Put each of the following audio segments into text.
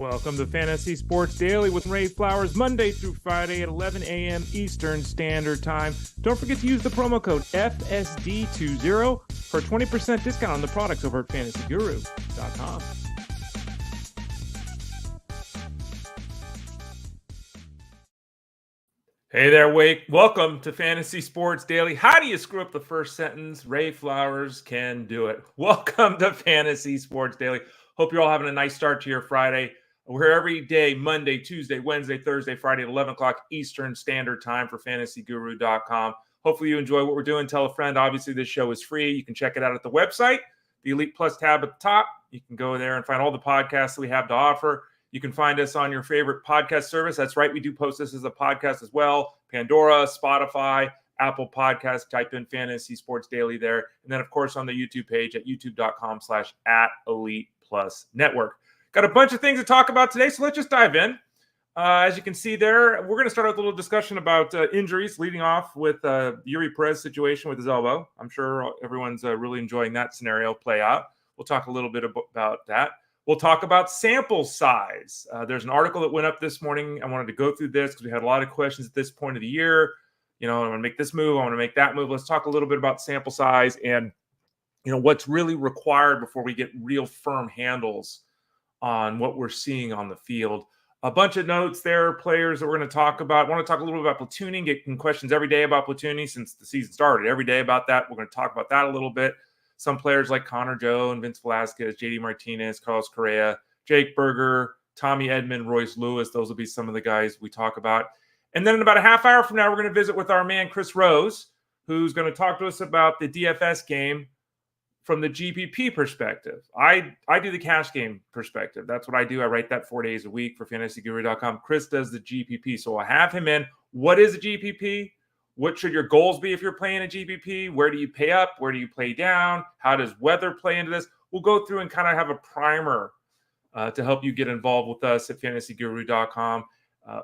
Welcome to Fantasy Sports Daily with Ray Flowers, Monday through Friday at 11 a.m. Eastern Standard Time. Don't forget to use the promo code FSD20 for a 20% discount on the products over at fantasyguru.com. Hey there, Wake. Welcome to Fantasy Sports Daily. How do you screw up the first sentence? Ray Flowers can do it. Welcome to Fantasy Sports Daily. Hope you're all having a nice start to your Friday. We're here every day, Monday, Tuesday, Wednesday, Thursday, Friday at 11 o'clock Eastern Standard Time for fantasyguru.com. Hopefully you enjoy what we're doing. Tell a friend. Obviously, this show is free. You can check it out at the website, the Elite Plus tab at the top. You can go there and find all the podcasts that we have to offer. You can find us on your favorite podcast service. That's right. We do post this as a podcast as well. Pandora, Spotify, Apple Podcasts. Type in Fantasy Sports Daily there. And then, of course, on the YouTube page at youtube.com/@ElitePlusNetwork. Got a bunch of things to talk about today, so let's just dive in. As you can see there, we're going to start with a little discussion about injuries, leading off with Eury Perez situation with his elbow. I'm sure everyone's really enjoying that scenario play out. We'll talk a little bit about that. We'll talk about sample size. There's an article that went up this morning. I wanted to go through this because we had a lot of questions at this point of the year. You know, I want to make this move. I want to make that move. Let's talk a little bit about sample size and, you know, what's really required before we get real firm handles on what we're seeing on the field. A bunch of notes there, players that we're going to talk about. I want to talk a little bit about platooning, getting questions every day about platooning since the season started. Every day about that. We're going to talk about that a little bit. Some players like Connor Joe and Vince Velazquez, JD Martinez, Carlos Correa, Jake Berger, Tommy Edman, Royce Lewis. Those will be some of the guys we talk about. And then in about a half hour from now, we're going to visit with our man, Chris Rose, who's going to talk to us about the DFS game from the GPP perspective. I do the cash game perspective. That's what I do. I write that 4 days a week for fantasyguru.com. Chris does the GPP. So I'll have him in. What is a GPP? What should your goals be if you're playing a GPP? Where do you pay up? Where do you play down? How does weather play into this? We'll go through and kind of have a primer to help you get involved with us at fantasyguru.com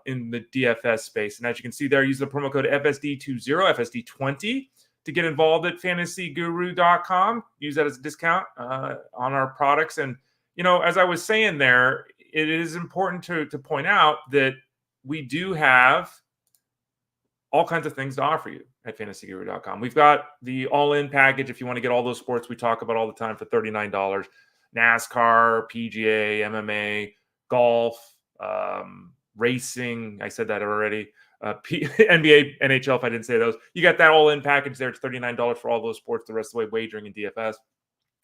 in the DFS space. And as you can see there, use the promo code FSD20, FSD20 to get involved at fantasyguru.com. Use that as a discount on our products. And, you know, as I was saying there, it is important to point out that we do have all kinds of things to offer you at fantasyguru.com. We've got the all-in package if you want to get all those sports we talk about all the time for $39. NASCAR, PGA, MMA, golf, racing. I said that already. NBA, NHL, if I didn't say those. You got that all-in package there. It's $39 for all those sports, the rest of the way, wagering and DFS.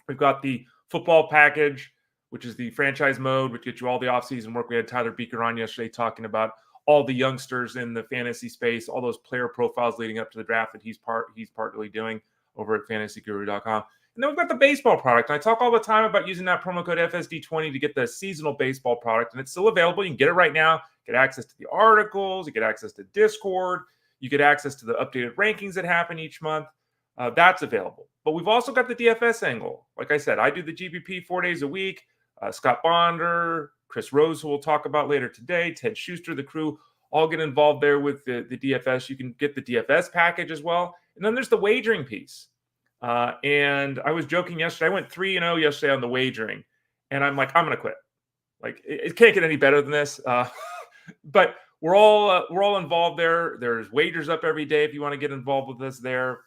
We've got the football package, which is the franchise mode, which gets you all the offseason work. We had Tyler Beaker on yesterday talking about all the youngsters in the fantasy space, all those player profiles leading up to the draft that he's partly doing over at fantasyguru.com. And then we've got the baseball product. And I talk all the time about using that promo code FSD20 to get the seasonal baseball product. And it's still available. You can get it right now. Get access to the articles. You get access to Discord. You get access to the updated rankings that happen each month. That's available. But we've also got the DFS angle. Like I said, I do the GPP 4 days a week. Scott Bonder, Chris Rose, who we'll talk about later today, Ted Schuster, the crew, all get involved there with the DFS. You can get the DFS package as well. And then there's the wagering piece. And I was joking yesterday. I went 3-0 yesterday on the wagering. And I'm like, I'm going to quit. Like, it can't get any better than this. But we're all involved there. There's wagers up every day if you want to get involved with us there.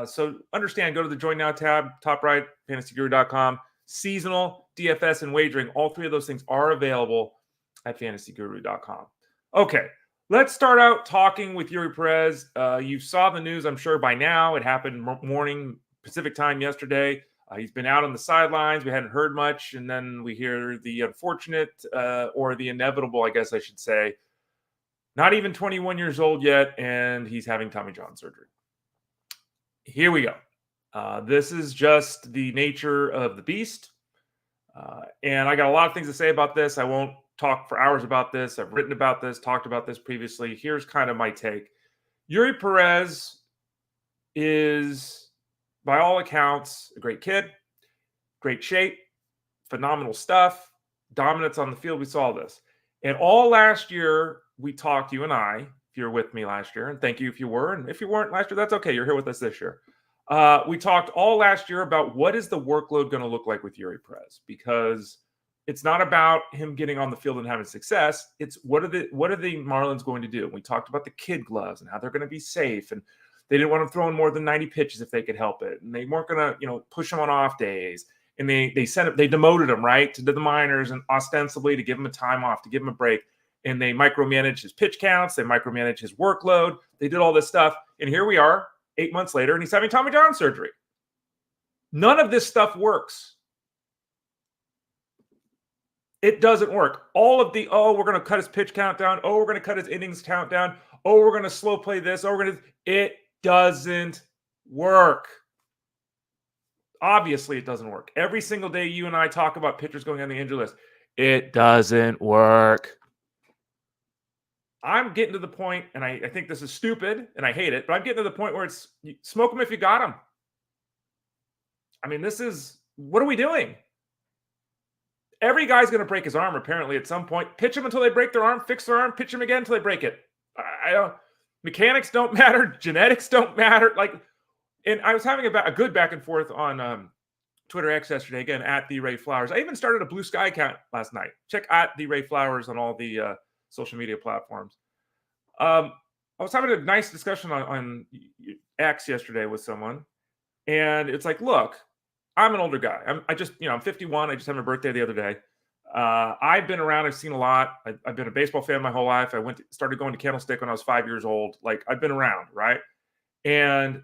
So understand, go to the Join Now tab, top right, fantasyguru.com. Seasonal, DFS, and wagering. All three of those things are available at fantasyguru.com. Okay, let's start out talking with Eury Perez. You saw the news, I'm sure, by now. It happened morning Pacific time yesterday. He's been out on the sidelines. We hadn't heard much. And then we hear the unfortunate or the inevitable, I guess I should say. Not even 21 years old yet, and he's having Tommy John surgery. Here we go. This is just the nature of the beast. And I got a lot of things to say about this. I won't talk for hours about this. I've written about this, talked about this previously. Here's kind of my take. Eury Perez is, by all accounts, a great kid, great shape, phenomenal stuff, dominance on the field. We saw this. And all last year, we talked, you and I, if you're with me last year, and thank you if you were. And if you weren't last year, that's okay. You're here with us this year. We talked all last year about what is the workload going to look like with Eury Perez, because It's not about him getting on the field and having success. It's what are the Marlins going to do? We talked about the kid gloves and how they're going to be safe, and they didn't want him throwing more than 90 pitches if they could help it, and they weren't going to push him on off days. And they demoted him right to the minors, and ostensibly to give him a time off, to give him a break. And they micromanaged his pitch counts, they micromanaged his workload, they did all this stuff, and here we are 8 months later, and he's having Tommy John surgery. None of this stuff works. It doesn't work. All of the, we're going to cut his pitch count down. We're going to cut his innings count down. We're going to slow play this. It doesn't work. Obviously, it doesn't work. Every single day you and I talk about pitchers going on the injury list. It doesn't work. I'm getting to the point, and I think this is stupid, and I hate it, but I'm getting to the point where it's smoke them if you got them. I mean, what are we doing? Every guy's going to break his arm, apparently, at some point. Pitch them until they break their arm, fix their arm, pitch them again until they break it. Mechanics don't matter. Genetics don't matter. And I was having a good back and forth on Twitter X yesterday, again, at the Ray Flowers. I even started a Blue Sky account last night. Check at the Ray Flowers on all the social media platforms. I was having a nice discussion on X yesterday with someone. And it's like, look, I'm an older guy. I'm 51. I just had my birthday the other day. I've been around. I've seen a lot. I've been a baseball fan my whole life. Started going to Candlestick when I was 5 years old. I've been around, right? And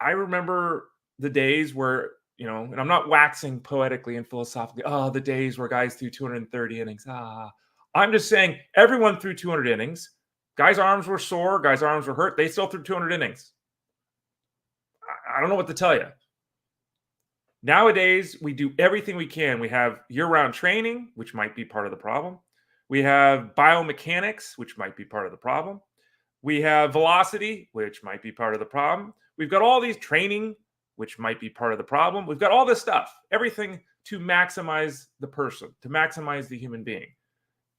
I remember the days where, and I'm not waxing poetically and philosophically, the days where guys threw 230 innings. I'm just saying everyone threw 200 innings. Guys' arms were sore. Guys' arms were hurt. They still threw 200 innings. I don't know what to tell you. Nowadays, we do everything we can. We have year-round training, which might be part of the problem. We have biomechanics, which might be part of the problem. We have velocity, which might be part of the problem. We've got all these training, which might be part of the problem. We've got all this stuff, everything to maximize the person, to maximize the human being.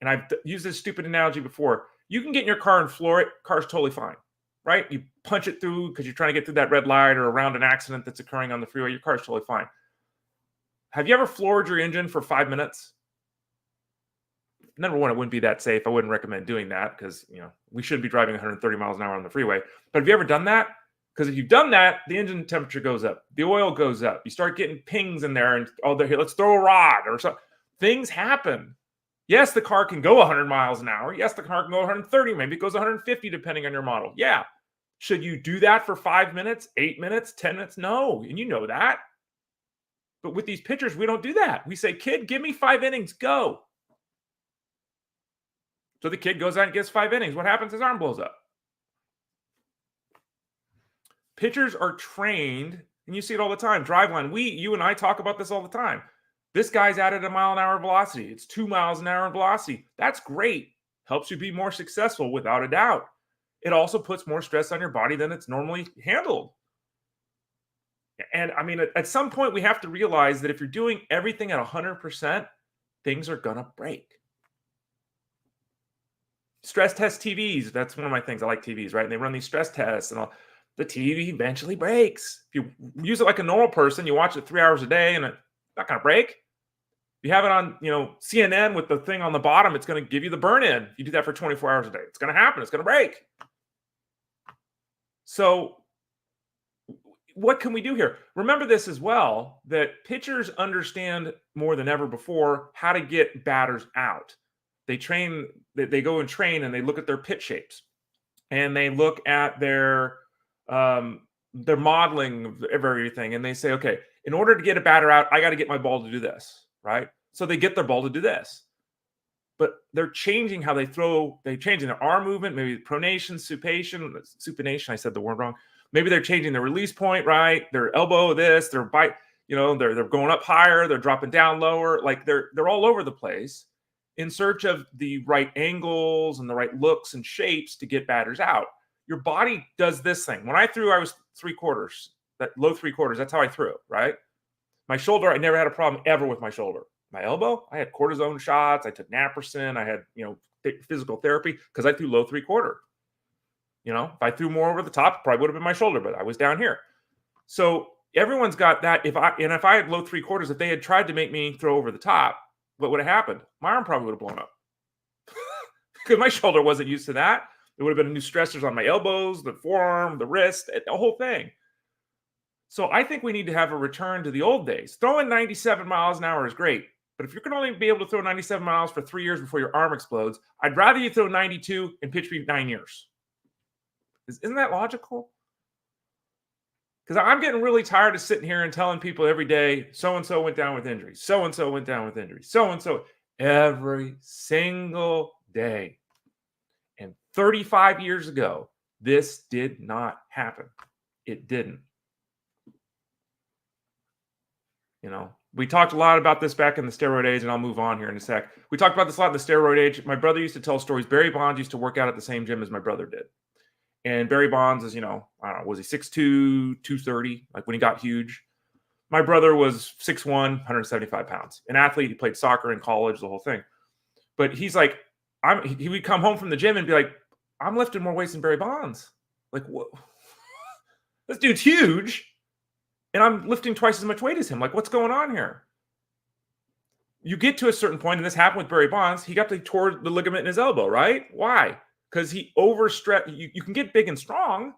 And I've used this stupid analogy before. You can get in your car and floor it. Car's totally fine, right? You punch it through because you're trying to get through that red light or around an accident that's occurring on the freeway. Your car's totally fine. Have you ever floored your engine for 5 minutes? Number one, it wouldn't be that safe. I wouldn't recommend doing that because, we shouldn't be driving 130 miles an hour on the freeway. But have you ever done that? Because if you've done that, the engine temperature goes up. The oil goes up. You start getting pings in there and, let's throw a rod or something. Things happen. Yes, the car can go 100 miles an hour. Yes, the car can go 130. Maybe it goes 150 depending on your model. Yeah. Should you do that for 5 minutes, 8 minutes, 10 minutes? No. And you know that. But with these pitchers, we don't do that. We say, kid, give me 5 innings. Go. So the kid goes out and gets 5 innings. What happens? His arm blows up. Pitchers are trained, and you see it all the time. Driveline. You and I talk about this all the time. This guy's added a mile an hour velocity. It's 2 miles an hour in velocity. That's great. Helps you be more successful without a doubt. It also puts more stress on your body than it's normally handled. And I mean, at some point, we have to realize that if you're doing everything at 100%, things are going to break. Stress test TVs. That's one of my things. I like TVs, right? And they run these stress tests and all. The TV eventually breaks. If you use it like a normal person, you watch it 3 hours a day and it's not going to break. If you have it on, CNN with the thing on the bottom, it's going to give you the burn-in. If you do that for 24 hours a day, it's going to happen. It's going to break. So what can we do here? Remember this as well, that pitchers understand more than ever before how to get batters out. They go and train and they look at their pitch shapes and they look at their modeling of everything. And they say, okay, in order to get a batter out, I got to get my ball to do this, right? So they get their ball to do this, but they're changing how they throw. They're changing their arm movement, maybe pronation, supination. I said the word wrong. Maybe they're changing their release point, right? Their elbow, their bite, they're going up higher. They're dropping down lower. They're all over the place in search of the right angles and the right looks and shapes to get batters out. Your body does this thing. When I threw, I was 3/4, that low 3/4. That's how I threw, right? My shoulder, I never had a problem ever with my shoulder. My elbow, I had cortisone shots. I took naproxen. I had, physical therapy because I threw low 3/4. If I threw more over the top, it probably would have been my shoulder, but I was down here. So everyone's got that. If I had low 3/4, if they had tried to make me throw over the top, what would have happened? My arm probably would have blown up because my shoulder wasn't used to that. There would have been new stressors on my elbows, the forearm, the wrist, the whole thing. So I think we need to have a return to the old days. Throwing 97 miles an hour is great, but if you're going to only be able to throw 97 miles for 3 years before your arm explodes, I'd rather you throw 92 and pitch me 9 years. Isn't that logical? Because I'm getting really tired of sitting here and telling people every day, so-and-so went down with injury. So-and-so went down with injury. So-and-so every single day. And 35 years ago, this did not happen. It didn't. You know, we talked a lot about this back in the steroid age, and I'll move on here in a sec. We talked about this a lot in the steroid age. My brother used to tell stories. Barry Bonds used to work out at the same gym as my brother did. And Barry Bonds is, you know, I don't know, was he 6'2", 230, like when he got huge? My brother was 6'1", 175 pounds. An athlete, he played soccer in college, the whole thing. But he's like, he would come home from the gym and be like, I'm lifting more weights than Barry Bonds. Like, what? This dude's huge, and I'm lifting twice as much weight as him. Like, what's going on here? You get to a certain point, and this happened with Barry Bonds. He tore the ligament in his elbow, right? Why? Because he overstretched. You can get big and strong,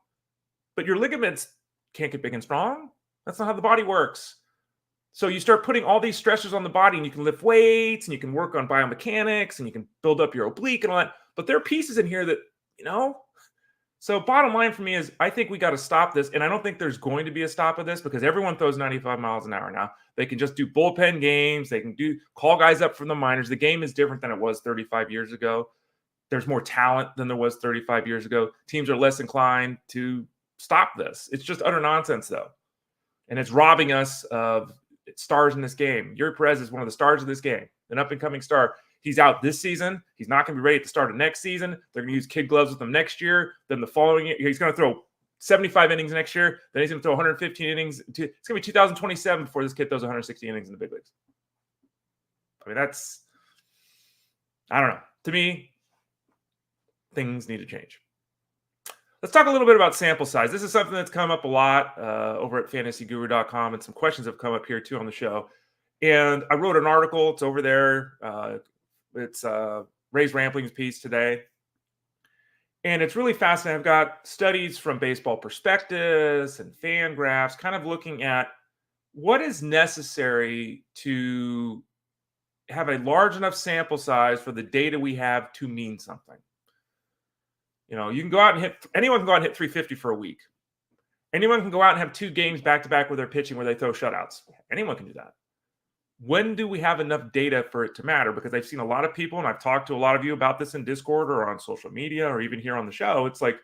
but your ligaments can't get big and strong. That's not how the body works. So you start putting all these stressors on the body, and you can lift weights, and you can work on biomechanics, and you can build up your oblique and all that. But there are pieces in here that, you know. So bottom line for me is I think we got to stop this, and I don't think there's going to be a stop of this because everyone throws 95 miles an hour now. They can just do bullpen games. They can call guys up from the minors. The game is different than it was 35 years ago. There's more talent than there was 35 years ago. Teams are less inclined to stop this. It's just utter nonsense, though. And it's robbing us of stars in this game. Eury Perez is one of the stars of this game, an up-and-coming star. He's out this season. He's not going to be ready at the start of next season. They're going to use kid gloves with him next year. Then the following year, he's going to throw 75 innings next year. Then he's going to throw 115 innings. It's going to be 2027 before this kid throws 160 innings in the big leagues. I mean, I don't know. To me, things need to change. Let's talk a little bit about sample size. This is something that's come up a lot over at fantasyguru.com, and some questions have come up here too on the show. And I wrote an article. It's over there. It's Ray's Rampling's piece today. And it's really fascinating. I've got studies from Baseball Prospectus and Fangraphs kind of looking at what is necessary to have a large enough sample size for the data we have to mean something. You know, you can go out and anyone can go out and hit 350 for a week. Anyone can go out and have 2 games back-to-back where they're pitching where they throw shutouts. Anyone can do that. When do we have enough data for it to matter? Because I've seen a lot of people, and I've talked to a lot of you about this in Discord or on social media or even here on the show. It's like,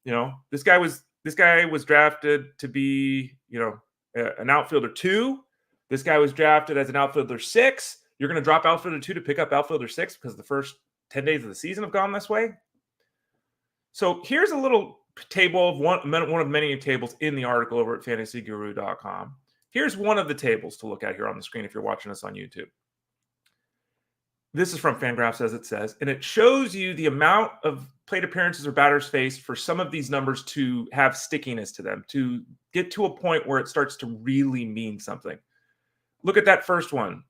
you know, this guy was drafted to be, you know, an outfielder 2. This guy was drafted as an outfielder 6. You're going to drop outfielder 2 to pick up outfielder 6 because the first 10 days of the season have gone this way. So here's a little table of one of many tables in the article over at fantasyguru.com. Here's one of the tables to look at here on the screen if you're watching us on YouTube. This is from Fangraphs, as it says, and it shows you the amount of plate appearances or batters faced for some of these numbers to have stickiness to them, to get to a point where it starts to really mean something. Look at that first one.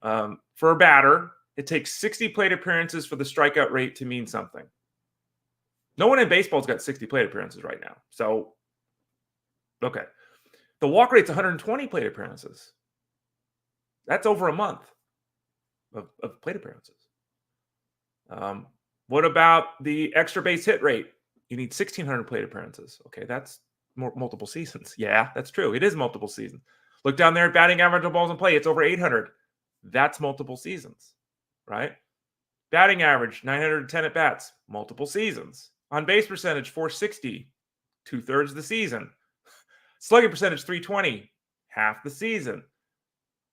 For a batter, it takes 60 plate appearances for the strikeout rate to mean something. No one in baseball's got 60 plate appearances right now. So, okay. The walk rate's 120 plate appearances. That's over a month of plate appearances. What about the extra base hit rate? You need 1,600 plate appearances. Okay, that's multiple seasons. Yeah, that's true. It is multiple seasons. Look down there at batting average on balls in play. It's over 800. That's multiple seasons, right? Batting average, 910 at bats, multiple seasons. On base percentage, 460, 2/3 of the season. Slugging percentage, 320, half the season.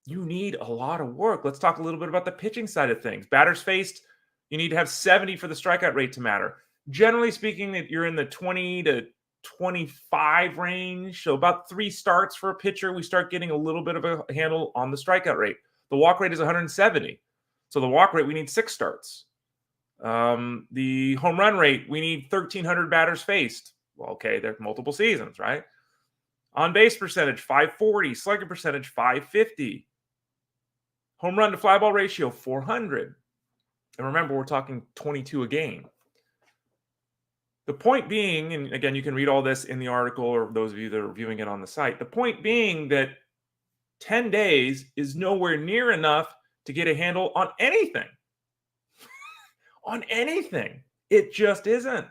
You need a lot of work. Let's talk a little bit about the pitching side of things. Batters faced, you need to have 70 for the strikeout rate to matter. Generally speaking, that you're in the 20 to 25 range. So about 3 starts for a pitcher, we start getting a little bit of a handle on the strikeout rate. The walk rate is 170. So the walk rate, we need 6 starts. The home run rate, we need 1,300 batters faced. Well, okay, they're multiple seasons, right? On base percentage, 540. Slugging percentage, 550. Home run to fly ball ratio, 400. And remember, we're talking 22 a game. The point being, and again, you can read all this in the article or those of you that are viewing it on the site. The point being that 10 days is nowhere near enough to get a handle on anything. On anything. It just isn't.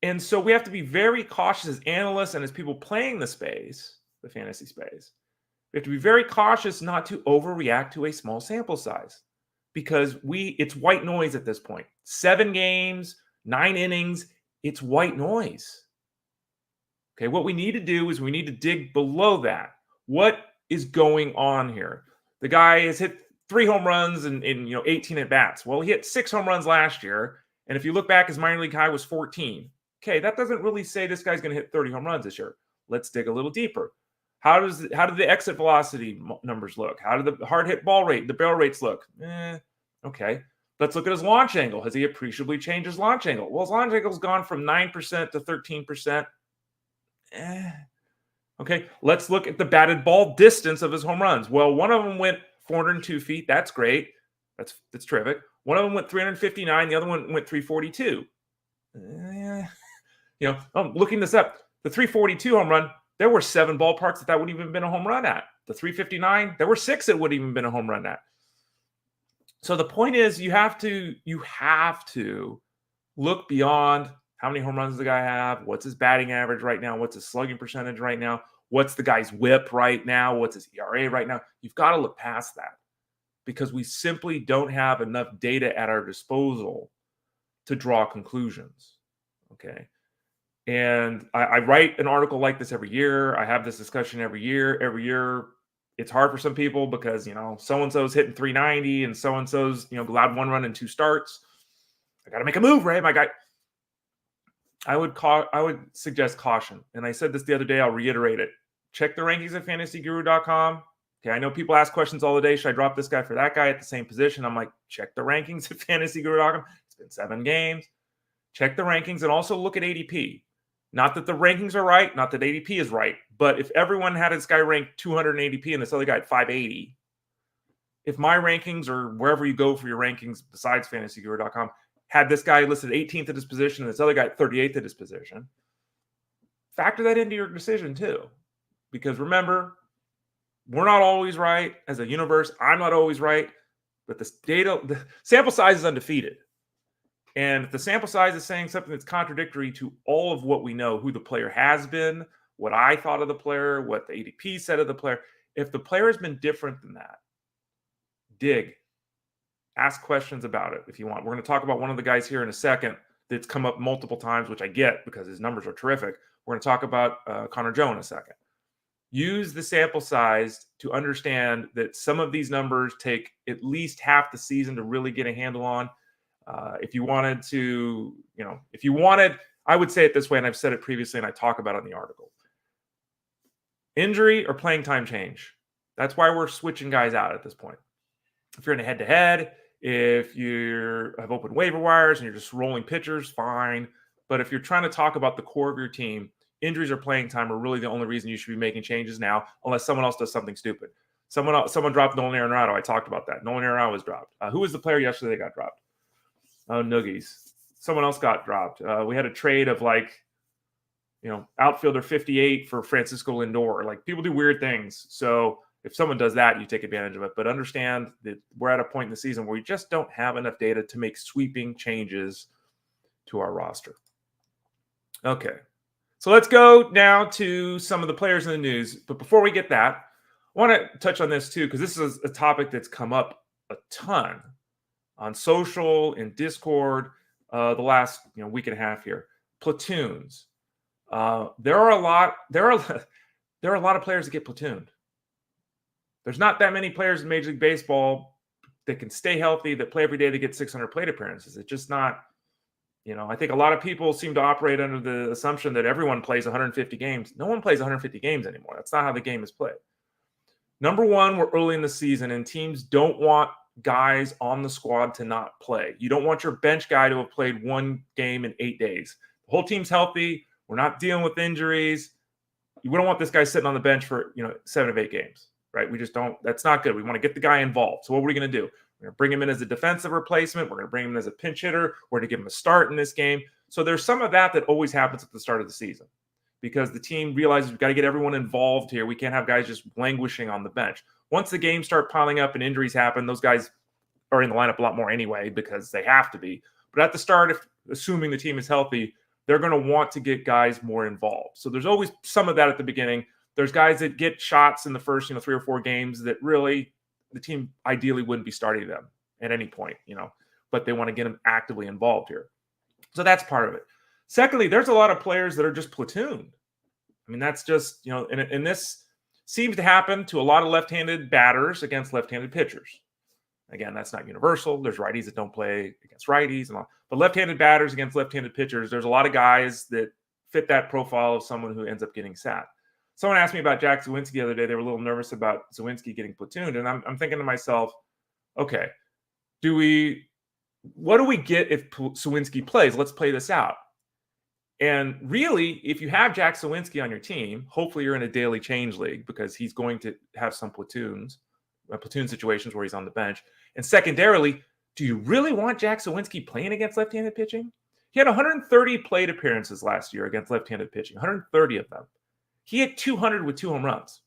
And so we have to be very cautious as analysts and as people playing the space, the fantasy space. We have to be very cautious not to overreact to a small sample size because it's white noise at this point. 7 games, 9 innings, it's white noise. Okay, what we need to do is we need to dig below that. What is going on here? The guy has hit 3 home runs in 18 at bats. Well, he hit 6 home runs last year, and if you look back, his minor league high was 14. Okay, that doesn't really say this guy's going to hit 30 home runs this year. Let's dig a little deeper. How do the exit velocity numbers look? How do the hard hit ball rate, the barrel rates look? Okay. Let's look at his launch angle. Has he appreciably changed his launch angle? Well, his launch angle's gone from 9% to 13%. Okay, let's look at the batted ball distance of his home runs. Well, one of them went 402 feet. That's great. That's terrific. One of them went 359. The other one went 342. I'm looking this up. The 342 home run, there were 7 ballparks that wouldn't even been a home run at. The 359, there were 6 that wouldn't even been a home run at. So the point is you have to look beyond how many home runs does the guy have, what's his batting average right now, what's his slugging percentage right now, what's the guy's whip right now, what's his ERA right now. You've got to look past that because we simply don't have enough data at our disposal to draw conclusions. Okay. And I write an article like this every year. I have this discussion every year. Every year, it's hard for some people because, so-and-so's hitting 390 and so-and-so's, allowed 1 run in 2 starts. I got to make a move, right? My guy. I would suggest caution. And I said this the other day. I'll reiterate it. Check the rankings at fantasyguru.com. Okay. I know people ask questions all the day. Should I drop this guy for that guy at the same position? I'm like, check the rankings at fantasyguru.com. It's been 7 games. Check the rankings and also look at ADP. Not that the rankings are right, not that ADP is right, but if everyone had this guy ranked 200 in ADP and this other guy at 580, if my rankings or wherever you go for your rankings besides fantasyguru.com had this guy listed 18th at his position and this other guy at 38th at his position, factor that into your decision too. Because remember, we're not always right as a universe. I'm not always right, but the sample size is undefeated. And if the sample size is saying something that's contradictory to all of what we know, who the player has been, what I thought of the player, what the ADP said of the player, if the player has been different than that, dig. Ask questions about it if you want. We're going to talk about one of the guys here in a second that's come up multiple times, which I get because his numbers are terrific. We're going to talk about Connor Joe in a second. Use the sample size to understand that some of these numbers take at least half the season to really get a handle on. If you wanted, I would say it this way, and I've said it previously, and I talk about it in the article. Injury or playing time change. That's why we're switching guys out at this point. If you're in a head-to-head, if you have open waiver wires and you're just rolling pitchers, fine. But if you're trying to talk about the core of your team, injuries or playing time are really the only reason you should be making changes now, unless someone else does something stupid. Someone dropped Nolan Arenado. I talked about that. Nolan Arenado was dropped. Who was the player yesterday that got dropped? Noogies. Someone else got dropped. We had a trade of outfielder 58 for Francisco Lindor. Like, people do weird things. So if someone does that, you take advantage of it. But understand that we're at a point in the season where we just don't have enough data to make sweeping changes to our roster. Okay. So let's go now to some of the players in the news. But before we get that, I want to touch on this too, because this is a topic that's come up a ton on social and Discord the last week and a half here. Platoons. There are a lot of players that get platooned. There's not that many players in Major League Baseball that can stay healthy, that play every day, that get 600 plate appearances. It's just not, I think a lot of people seem to operate under the assumption that everyone plays 150 games. No one plays 150 games anymore. That's not how the game is played. Number one, we're early in the season and teams don't want guys on the squad to not play. You don't want your bench guy to have played 1 game in 8 days. The whole team's healthy. We're not dealing with injuries. We don't want this guy sitting on the bench for 7 of 8 games. right? We just don't. That's not good. We want to get the guy involved. So what are we going to do? We're going to bring him in as a defensive replacement. We're going to bring him in as a pinch hitter. We're going to give him a start in this game. So there's some of that always happens at the start of the season because the team realizes we've got to get everyone involved here. We can't have guys just languishing on the bench. Once the games start piling up and injuries happen, those guys are in the lineup a lot more anyway because they have to be. But at the start, assuming the team is healthy, they're going to want to get guys more involved. So there's always some of that at the beginning. There's guys that get shots in the first, 3 or 4 games that really the team ideally wouldn't be starting them at any point, but they want to get them actively involved here. So that's part of it. Secondly, there's a lot of players that are just platooned. I mean, that's just, and this seems to happen to a lot of left-handed batters against left-handed pitchers. Again, that's not universal. There's righties that don't play against righties, but left-handed batters against left-handed pitchers, there's a lot of guys that fit that profile of someone who ends up getting sat. Someone asked me about Jack Suwinski the other day. They were a little nervous about Suwinski getting platooned, and I'm thinking to myself, okay, what do we get if Suwinski plays? Let's play this out. And really, if you have Jack Suwinski on your team, hopefully you're in a daily change league because he's going to have some platoon situations where he's on the bench. And secondarily, do you really want Jack Suwinski playing against left-handed pitching? He had 130 plate appearances last year against left-handed pitching, 130 of them. He hit 200 with 2 home runs.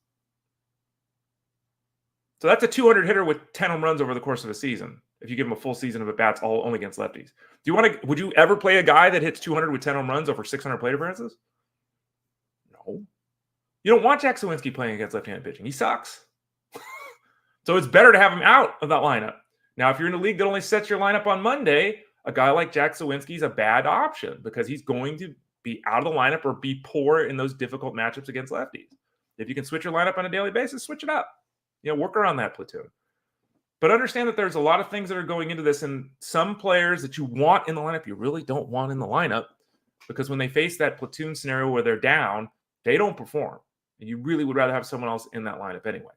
So that's a 200 hitter with 10 home runs over the course of a season. If you give him a full season of at-bats only against lefties. Would you ever play a guy that hits 200 with 10 home runs over 600 plate appearances? No. You don't want Jack Suwinski playing against left-handed pitching. He sucks. So it's better to have him out of that lineup. Now, if you're in a league that only sets your lineup on Monday, a guy like Jack Suwinski is a bad option because he's going to be out of the lineup or be poor in those difficult matchups against lefties. If you can switch your lineup on a daily basis, switch it up. Work around that platoon. But understand that there's a lot of things that are going into this, and some players that you want in the lineup, you really don't want in the lineup because when they face that platoon scenario where they're down, they don't perform. And you really would rather have someone else in that lineup anyway.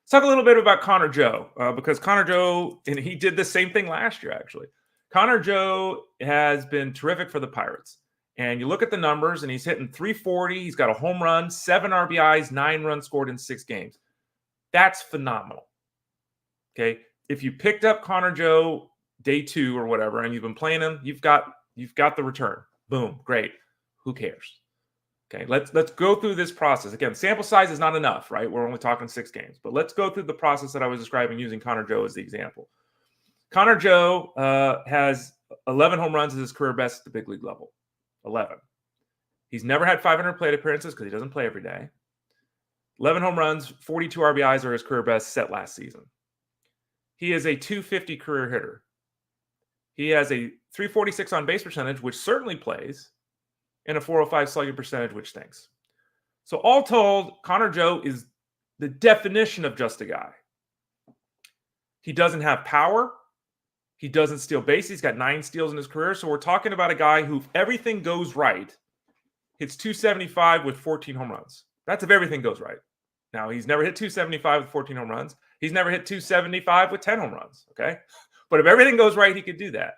Let's talk a little bit about Connor Joe because Connor Joe, and he did the same thing last year, actually. Connor Joe has been terrific for the Pirates. And you look at the numbers, and he's hitting 340. He's got a home run, 7 RBIs, 9 runs scored in 6 games. That's phenomenal. Okay, if you picked up Connor Joe day 2 or whatever, and you've been playing him, you've got the return. Boom, great. Who cares? Okay, let's go through this process. Again, sample size is not enough, right? We're only talking 6 games. But let's go through the process that I was describing using Connor Joe as the example. Connor Joe has 11 home runs as his career best at the big league level. 11. He's never had 500 plate appearances because he doesn't play every day. 11 home runs, 42 RBIs are his career best set last season. He is a 250 career hitter. He has a 346 on base percentage, which certainly plays, and a 405 slugging percentage, which stinks. So all told, Connor Joe is the definition of just a guy. He doesn't have power. He doesn't steal bases. He's got 9 steals in his career. So we're talking about a guy who, if everything goes right, hits 275 with 14 home runs. That's if everything goes right. Now, he's never hit 275 with 14 home runs. He's never hit 275 with 10 home runs, okay? But if everything goes right, he could do that.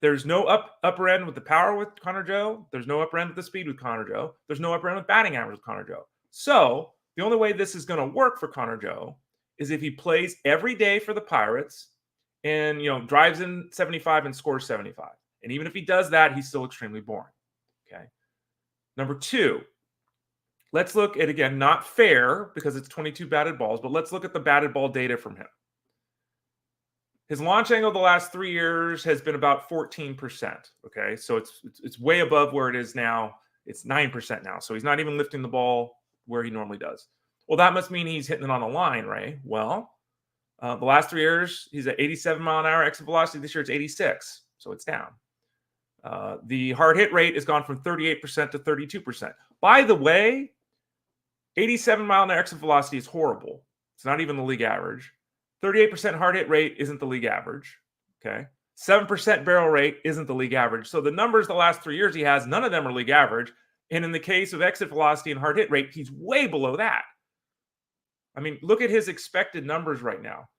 There's no upper end with the power with Connor Joe. There's no upper end with the speed with Connor Joe. There's no upper end with batting average with Connor Joe. So the only way this is going to work for Connor Joe is if he plays every day for the Pirates and, drives in 75 and scores 75. And even if he does that, he's still extremely boring, okay? Number 2, let's look at, again, not fair because it's 22 batted balls, but let's look at the batted ball data from him. His launch angle the last 3 years has been about 14%, okay? So it's way above where it is now. It's 9% now. So he's not even lifting the ball where he normally does. Well, that must mean he's hitting it on the line, right? Well, the last 3 years, he's at 87 mile an hour exit velocity. This year it's 86, so it's down. The hard hit rate has gone from 38% to 32%. By the way, 87 mile an hour exit velocity is horrible. It's not even the league average. 38% hard hit rate isn't the league average. Okay. 7% barrel rate isn't the league average. So the numbers the last 3 years he has, none of them are league average. And in the case of exit velocity and hard hit rate, he's way below that. I mean, look at his expected numbers right now.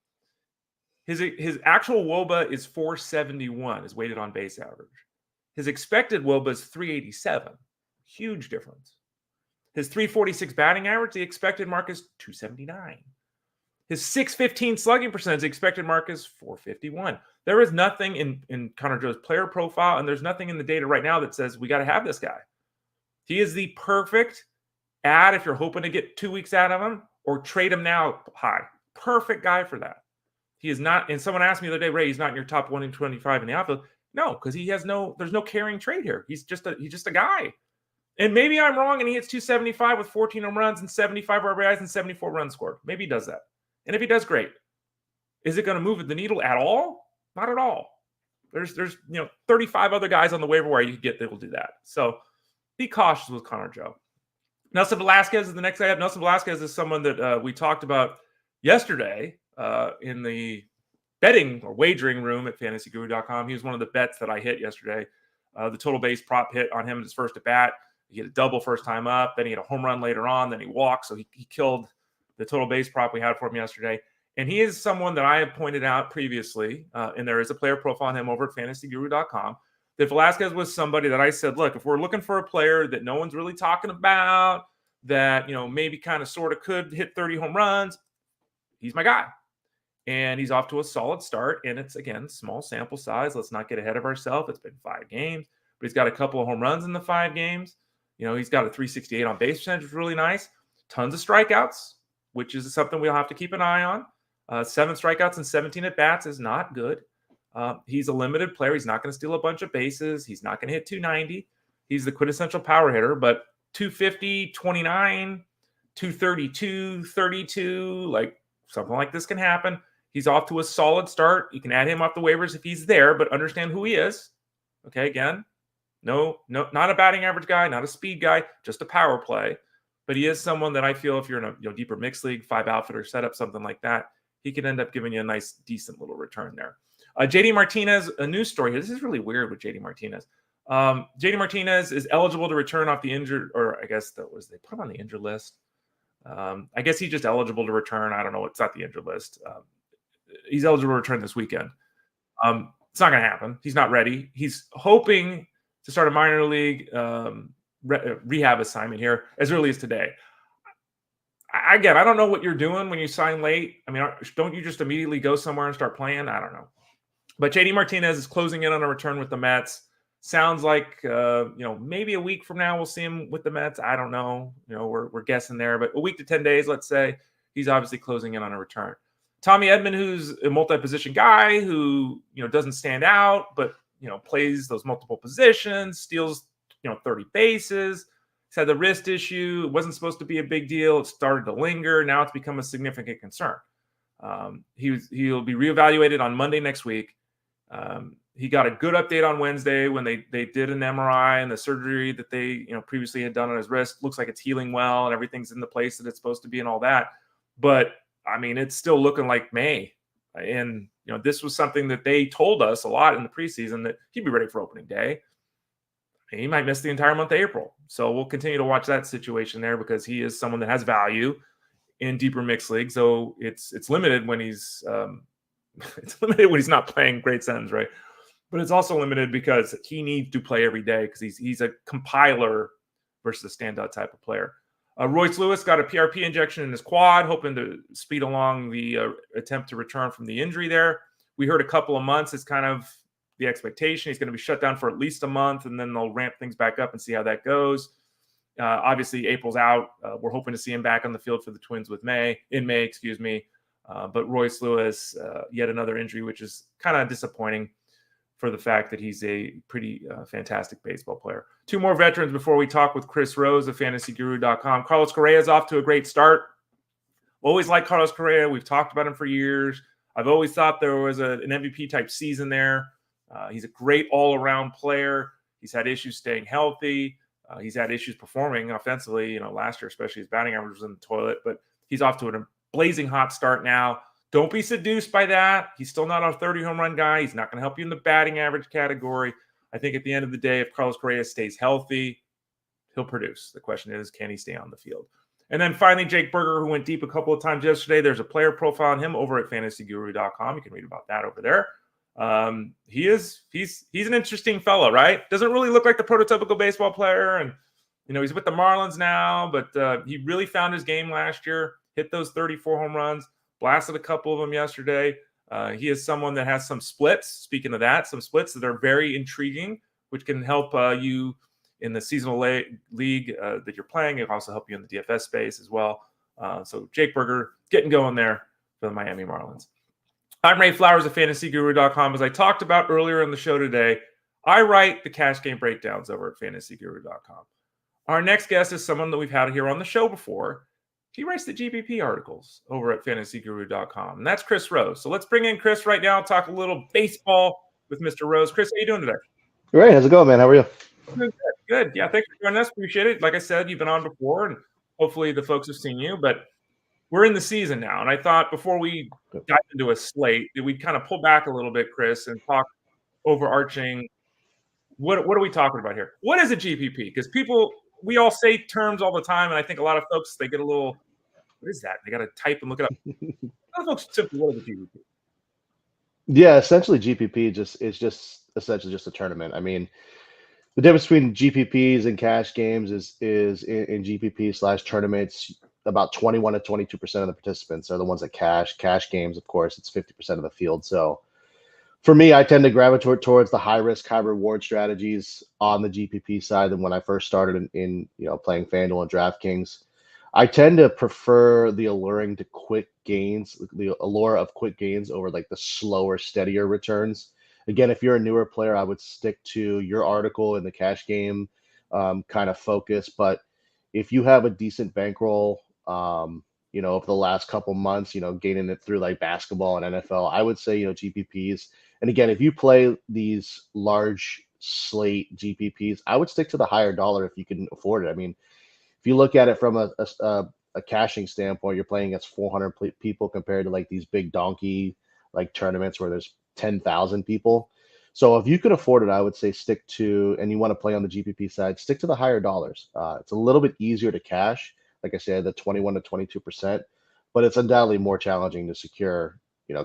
His actual WOBA is 471, his weighted on base average. His expected WOBA is 387. Huge difference. His 346 batting average, the expected mark is 279. His 615 slugging percentage, the expected mark is 451. There is nothing in Connor Joe's player profile, and there's nothing in the data right now that says we got to have this guy. He is the perfect add if you're hoping to get 2 weeks out of him, or trade him now high. Perfect guy for that. He is not, and someone asked me the other day, Ray, he's not in your top 1 in 25 in the outfield. No, because there's no carrying trade here. He's just a guy. And maybe I'm wrong and he hits 275 with 14 home runs and 75 RBIs and 74 runs scored. Maybe he does that. And if he does, great. Is it going to move the needle at all? Not at all. There's 35 other guys on the waiver wire you can get that will do that. So be cautious with Connor Joe. Nelson Velazquez is the next guy up. Nelson Velazquez is someone that we talked about yesterday in the betting or wagering room at fantasyguru.com. He was one of the bets that I hit yesterday. The total base prop hit on him at his first at bat. He hit a double first time up. Then he had a home run later on. Then he walked. So he killed the total base prop we had for him yesterday. And he is someone that I have pointed out previously, and there is a player profile on him over at fantasyguru.com, that Velazquez was somebody that I said, look, if we're looking for a player that no one's really talking about, that, maybe kind of sort of could hit 30 home runs, he's my guy. And he's off to a solid start. And it's, again, small sample size. Let's not get ahead of ourselves. It's been 5 games, but he's got a couple of home runs in the 5 games. He's got a 368 on base percentage, which is really nice. Tons of strikeouts, which is something we'll have to keep an eye on. 7 strikeouts and 17 at-bats is not good. He's a limited player. He's not going to steal a bunch of bases. He's not going to hit 290. He's the quintessential power hitter, but 250, 29, 232, 32, like something like this can happen. He's off to a solid start. You can add him off the waivers if he's there, but understand who he is. Okay, again, no, not a batting average guy, not a speed guy, just a power play. But he is someone that I feel if you're in a deeper mixed league, 5 outfitter setup, something like that, he could end up giving you a nice, decent little return there. JD Martinez, a news story here. This is really weird with JD Martinez. JD Martinez is eligible to return off the injured, or I guess they put him on the injured list. I guess he's just eligible to return. I don't know. It's not the injured list. He's eligible to return this weekend. It's not going to happen. He's not ready. He's hoping to start a minor league rehab assignment here as early as today. I don't know what you're doing when you sign late. I mean, don't you just immediately go somewhere and start playing? I don't know. But JD Martinez is closing in on a return with the Mets. Sounds like, maybe a week from now we'll see him with the Mets. I don't know. We're guessing there. But a week to 10 days, let's say, he's obviously closing in on a return. Tommy Edman, who's a multi-position guy who, doesn't stand out, but, plays those multiple positions, steals, 30 bases. He's had the wrist issue. It wasn't supposed to be a big deal. It started to linger. Now it's become a significant concern. He'll be reevaluated on Monday next week. He got a good update on Wednesday when they did an MRI, and the surgery that they previously had done on his wrist looks like it's healing well and everything's in the place that it's supposed to be and all that. But I mean, it's still looking like May. And this was something that they told us a lot in the preseason, that he'd be ready for opening day. He might miss the entire month of April. So we'll continue to watch that situation there, because he is someone that has value in deeper mixed leagues. So it's limited when he's not playing. Great sentence, right? But it's also limited because he needs to play every day, because he's a compiler versus a standout type of player. Royce Lewis got a PRP injection in his quad, hoping to speed along the attempt to return from the injury there. We heard a couple of months is kind of the expectation. He's going to be shut down for at least a month, and then they'll ramp things back up and see how that goes. Obviously, April's out. We're hoping to see him back on the field for the Twins in May. But Royce Lewis, yet another injury, which is kind of disappointing for the fact that he's a pretty fantastic baseball player. 2 more veterans before we talk with Chris Rose of fantasyguru.com. Carlos Correa is off to a great start. Always liked Carlos Correa. We've talked about him for years. I've always thought there was an MVP type season there. He's a great all-around player. He's had issues staying healthy. He's had issues performing offensively. Last year, especially, his batting average was in the toilet, but he's off to a blazing hot start now. Don't be seduced by that. He's still not a 30 home run guy. He's not going to help you in the batting average category. I think at the end of the day, if Carlos Correa stays healthy, he'll produce. The question is, can he stay on the field? And then finally, Jake Berger, who went deep a couple of times yesterday. There's a player profile on him over at fantasyguru.com. You can read about that over there. He's an interesting fellow, right? Doesn't really look like the prototypical baseball player, and He's with the Marlins now, but he really found his game last year, hit those 34 home runs, blasted a couple of them yesterday. He is someone that has some splits. Speaking of that, some splits that are very intriguing, which can help you in the seasonal league that you're playing. It can also help you in the DFS space as well. So Jake Berger getting going there for the Miami Marlins. I'm Ray Flowers of FantasyGuru.com. As I talked about earlier in the show today, I write the cash game breakdowns over at FantasyGuru.com. Our next guest is someone that we've had here on the show before. He writes the GPP articles over at FantasyGuru.com, and that's Chris Rose. So let's bring in Chris right now and talk a little baseball with Mr. Rose. Chris, how you doing today? Great. How's it going, man? How are you? Good. Yeah, thanks for joining us. Appreciate it. Like I said, you've been on before, and hopefully the folks have seen you. But we're in the season now, and I thought before we dive into a slate, that we'd kind of pull back a little bit, Chris, and talk overarching. What are we talking about here? What is a GPP? Because we all say terms all the time, and I think a lot of folks, they get a little, what is that? They got to type and look it up. A lot of folks simply, what is a GPP? Yeah, essentially GPP is just essentially just a tournament. I mean, the difference between GPPs and cash games is in GPP/tournaments, about 21 to 22% of the participants are the ones that cash. Cash games, of course, it's 50% of the field. So for me, I tend to gravitate towards the high risk, high reward strategies on the GPP side than when I first started in playing FanDuel and DraftKings. I tend to prefer the allure of quick gains over like the slower, steadier returns. Again, if you're a newer player, I would stick to your article in the cash game kind of focus. But if you have a decent bankroll, over the last couple months, gaining it through like basketball and NFL, I would say, GPPs. And again, if you play these large slate GPPs, I would stick to the higher dollar if you can afford it. I mean, if you look at it from a caching standpoint, you're playing against 400 people compared to like these big donkey like tournaments where there's 10,000 people. So if you could afford it, I would say stick to, and you want to play on the GPP side, stick to the higher dollars. It's a little bit easier to cash, like I said, the 21 to 22%, but it's undoubtedly more challenging to secure,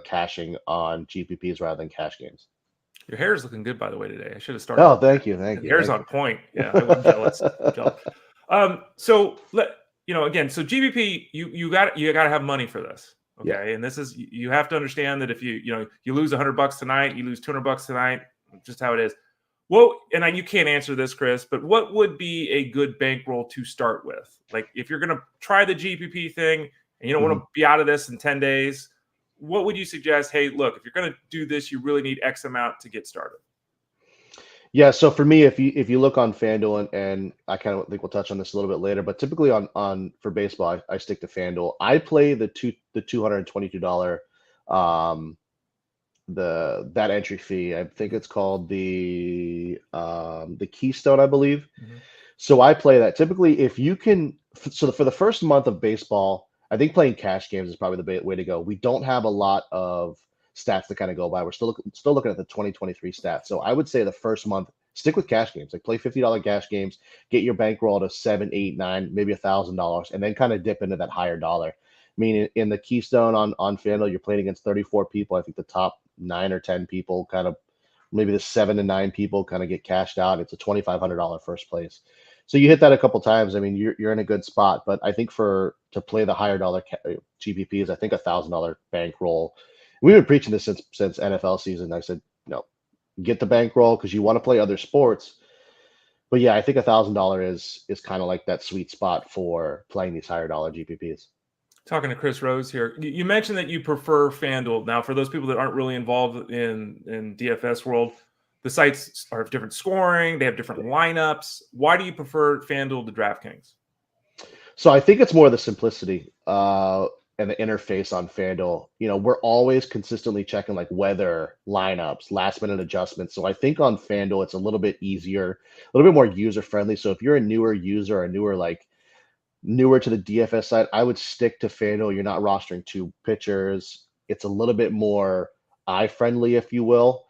cashing on GPPs rather than cash games. Your hair is looking good, by the way, today. I should have started. Oh, thank you. Your hair's on point. Yeah, I'm jealous. So again, so GPP, you got to have money for this. Okay. Yeah. And this is, you have to understand that if you lose $100 tonight, you lose $200 tonight, just how it is. Well, and you can't answer this, Chris, but what would be a good bankroll to start with? Like if you're going to try the GPP thing and you don't want to be out of this in 10 days, what would you suggest? Hey, look, if you're going to do this, you really need X amount to get started. Yeah, so for me, if you look on FanDuel, and I kind of think we'll touch on this a little bit later, but typically for baseball, I stick to FanDuel. I play the $222 that entry fee. I think it's called the Keystone, I believe. Mm-hmm. So I play that. Typically, if you can, so for the first month of baseball, I think playing cash games is probably the way to go. We don't have a lot of stats to kind of go by. We're still looking at the 2023 stats. So I would say the first month, stick with cash games. Like play $50 cash games, get your bankroll to $7, $8, $9, maybe $1,000, and then kind of dip into that higher dollar. I mean, in the Keystone on FanDuel, you're playing against 34 people. I think the top 9 or 10 people, kind of maybe the 7 to 9 people, kind of get cashed out. It's a $2,500 first place. So you hit that a couple times. I mean, you're in a good spot. But I think to play the higher dollar GPPs, I think $1,000 bankroll. We've been preaching this since NFL season. I said, get the bankroll because you want to play other sports. But yeah, I think $1,000 is kind of like that sweet spot for playing these higher dollar GPPs. Talking to Chris Rose here. You mentioned that you prefer FanDuel. Now, for those people that aren't really involved in DFS world, the sites are different scoring. They have different lineups. Why do you prefer FanDuel to DraftKings? So I think it's more the simplicity and the interface on FanDuel. We're always consistently checking like weather, lineups, last minute adjustments. So I think on FanDuel, it's a little bit easier, a little bit more user friendly. So if you're a newer user or newer to the DFS side, I would stick to FanDuel. You're not rostering 2 pitchers. It's a little bit more eye friendly, if you will.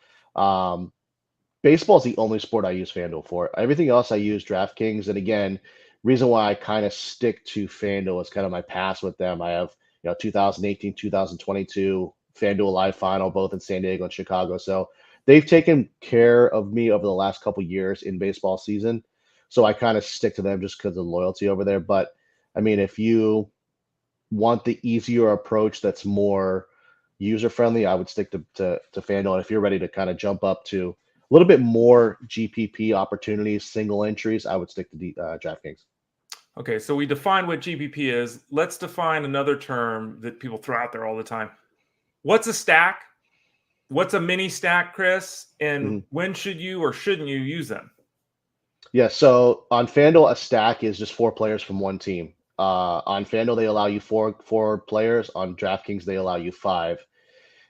Baseball is the only sport I use FanDuel for. Everything else I use DraftKings. And again, reason why I kind of stick to FanDuel is kind of my past with them. I have 2018, 2022 FanDuel Live Final, both in San Diego and Chicago. So they've taken care of me over the last couple years in baseball season. So I kind of stick to them just because of loyalty over there. But I mean, if you want the easier approach that's more user friendly, I would stick to FanDuel. And if you're ready to kind of jump up to a little bit more GPP opportunities, single entries, I would stick to DraftKings. Okay, so we defined what GPP is. Let's define another term that people throw out there all the time. What's a stack? What's a mini stack, Chris? And when should you or shouldn't you use them? Yeah, so on FanDuel, a stack is just 4 players from one team. On FanDuel, they allow you four players. On DraftKings, they allow you 5.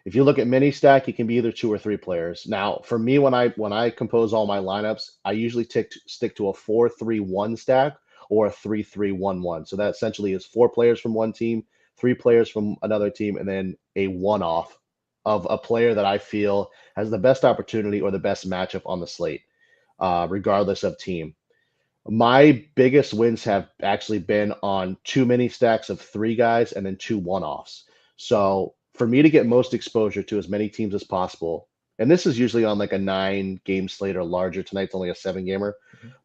If you look at mini stack, it can be either 2 or 3 players. Now, for me, when I compose all my lineups, I usually stick to a 4-3-1 stack or a 3-3-1-1. So that essentially is 4 players from one team, 3 players from another team, and then a one-off of a player that I feel has the best opportunity or the best matchup on the slate, regardless of team. My biggest wins have actually been on 2 mini stacks of 3 guys and then 2 one-offs. So for me to get most exposure to as many teams as possible, and this is usually on like a 9-game slate or larger. Tonight's only a 7-gamer,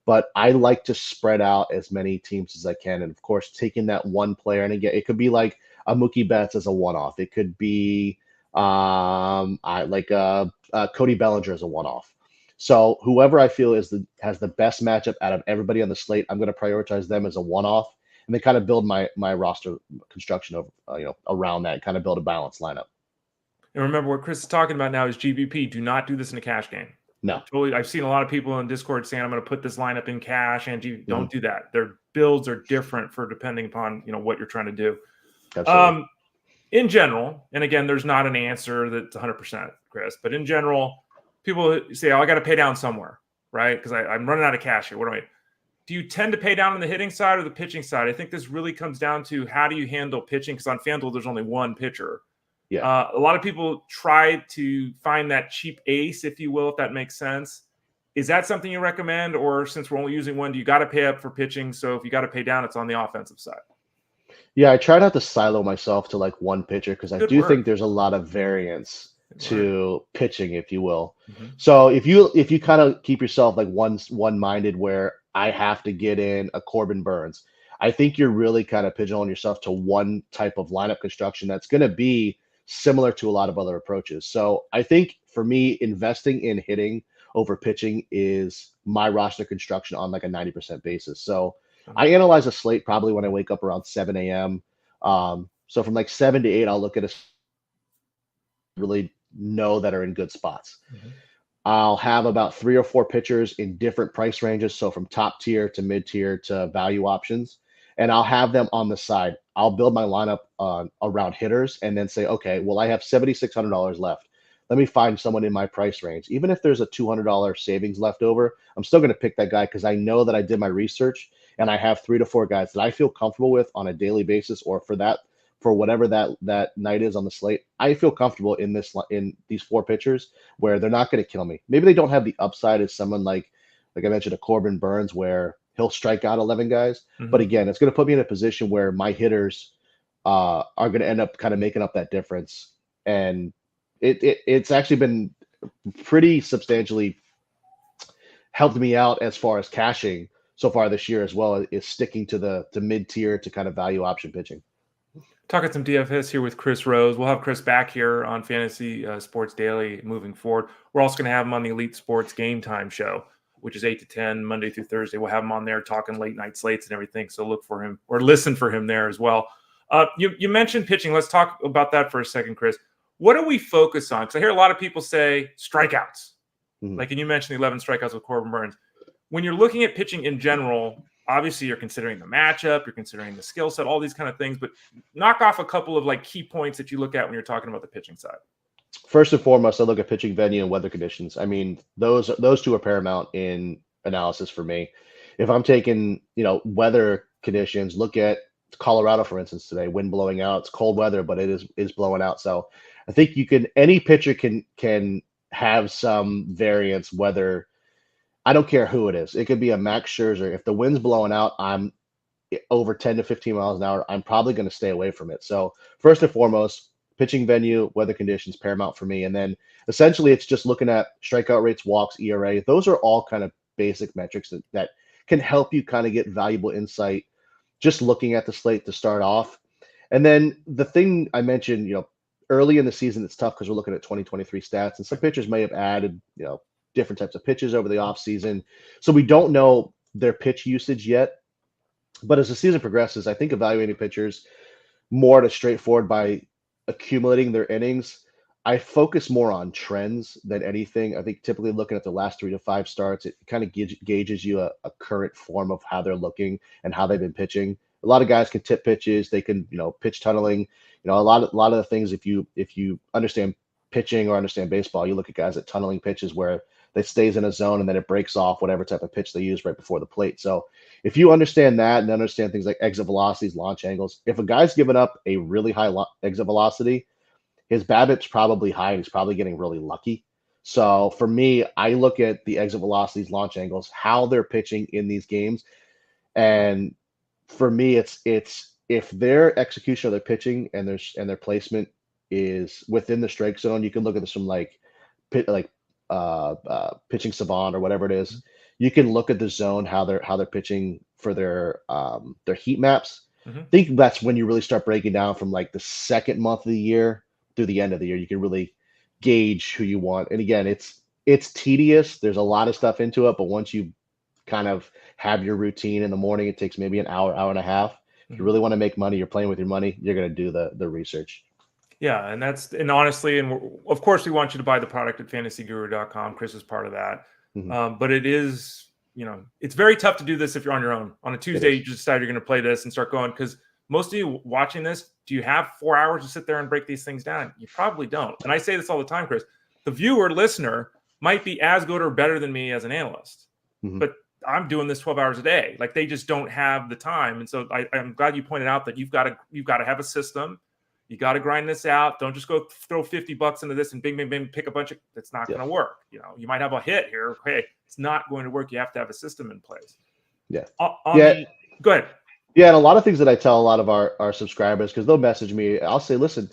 but I like to spread out as many teams as I can. And of course, taking that one player, and again, it could be like a Mookie Betts as a one-off. It could be Cody Bellinger as a one-off. So whoever I feel has the best matchup out of everybody on the slate, I'm going to prioritize them as a one-off, and then kind of build my roster construction around that, and kind of build a balanced lineup. And remember, what Chris is talking about now is GPP. Do not do this in a cash game. No, I've seen a lot of people in Discord saying, "I'm going to put this lineup in cash," and don't do that. Their builds are different for depending upon what you're trying to do. Absolutely. In general, and again, there's not an answer that's 100%, Chris, but in general, people say, "Oh, I got to pay down somewhere," right? Because I'm running out of cash here. What do I? Do you tend to pay down on the hitting side or the pitching side? I think this really comes down to how do you handle pitching? Because on FanDuel, there's only one pitcher. Yeah. A lot of people try to find that cheap ace, if you will, if that makes sense. Is that something you recommend? Or since we're only using one, do you got to pay up for pitching? So if you got to pay down, it's on the offensive side. Yeah, I try not to silo myself to like one pitcher because I do think there's a lot of variance to pitching, if you will. So if you kind of keep yourself like one-minded where I have to get in a Corbin Burns, I think you're really kind of pigeonholing yourself to one type of lineup construction that's going to be similar to a lot of other approaches. So I think for me, investing in hitting over pitching is my roster construction on like a 90% basis. So I analyze a slate probably when I wake up around 7 a.m. So from like 7 to 8, I'll look at a really know that are in good spots. I'll have about 3 or 4 pitchers in different price ranges. So from top tier to mid tier to value options, and I'll have them on the side. I'll build my lineup around hitters and then say, okay, well, I have $7,600 left. Let me find someone in my price range. Even if there's a $200 savings left over, I'm still going to pick that guy because I know that I did my research and I have 3 to 4 guys that I feel comfortable with on a daily basis, or for whatever that night is on the slate. I feel comfortable in these 4 pitchers where they're not going to kill me. Maybe they don't have the upside as someone like I mentioned, a Corbin Burns, where he'll strike out 11 guys. But again, it's going to put me in a position where my hitters are going to end up kind of making up that difference. And it's actually been pretty substantially helped me out as far as cashing so far this year as well, is sticking to the mid-tier to kind of value option pitching. Talking some DFS here with Chris Rose. We'll have Chris back here on Fantasy Sports Daily moving forward. We're also going to have him on the Elite Sports Game Time show, which is 8 to 10, Monday through Thursday. We'll have him on there talking late night slates and everything. So look for him or listen for him there as well. You mentioned pitching. Let's talk about that for a second, Chris. What do we focus on? Because I hear a lot of people say strikeouts. Like, and you mentioned the 11 strikeouts with Corbin Burns. When you're looking at pitching in general, obviously you're considering the matchup, you're considering the skill set, all these kind of things, but knock off a couple of like key points that you look at when you're talking about the pitching side. First and foremost, I look at pitching venue and weather conditions. I mean, those 2 are paramount in analysis for me. If I'm taking, weather conditions, look at Colorado, for instance, today, wind blowing out. It's cold weather, but it is blowing out. So I think any pitcher can have some variance, whether I don't care who it is. It could be a Max Scherzer. If the wind's blowing out, I'm over 10 to 15 miles an hour, I'm probably going to stay away from it. So first and foremost, pitching venue, weather conditions, paramount for me. And then essentially it's just looking at strikeout rates, walks, ERA. Those are all kind of basic metrics that can help you kind of get valuable insight just looking at the slate to start off. And then the thing I mentioned, early in the season, it's tough because we're looking at 2023 stats, and some pitchers may have added, different types of pitches over the offseason. So we don't know their pitch usage yet. But as the season progresses, I think evaluating pitchers more to straightforward by accumulating their innings. I focus more on trends than anything. I think typically looking at the last 3 to 5 starts, it kind of gauges you a current form of how they're looking and how they've been pitching. A lot of guys can tip pitches. They can, pitch tunneling. A lot of the things, if you understand pitching or understand baseball, you look at guys at tunneling pitches where it stays in a zone and then it breaks off whatever type of pitch they use right before the plate. So if you understand that and understand things like exit velocities, launch angles, if a guy's given up a really high exit velocity, his BABIP's probably high and he's probably getting really lucky. So for me, I look at the exit velocities, launch angles, how they're pitching in these games. And for me, it's if their execution of their pitching and their placement is within the strike zone, you can look at this from pitching savant or whatever it is. You can look at the zone, how they're pitching for their heat maps. I think that's when you really start breaking down from like the second month of the year through the end of the year. You can really gauge who you want. And again, it's tedious. There's a lot of stuff into it, but once you kind of have your routine in the morning, it takes maybe an hour and a half. If you really want to make money, you're playing with your money, you're going to do the research. Yeah, and honestly, of course, we want you to buy the product at fantasyguru.com. Chris is part of that. But it is, it's very tough to do this if you're on your own. On a Tuesday, you just decide you're going to play this and start going, because most of you watching this, do you have 4 hours to sit there and break these things down? You probably don't. And I say this all the time, Chris. The viewer, listener might be as good or better than me as an analyst, but I'm doing this 12 hours a day. Like, they just don't have the time. And so I'm glad you pointed out that you've got to have a system. You got to grind this out. Don't just go throw $50 into this and bing, bing, bing, pick a bunch of. That's not going to work. You might have a hit here. Okay, it's not going to work. You have to have a system in place. Yeah. Go ahead. Yeah, and a lot of things that I tell a lot of our subscribers, because they'll message me, I'll say, listen,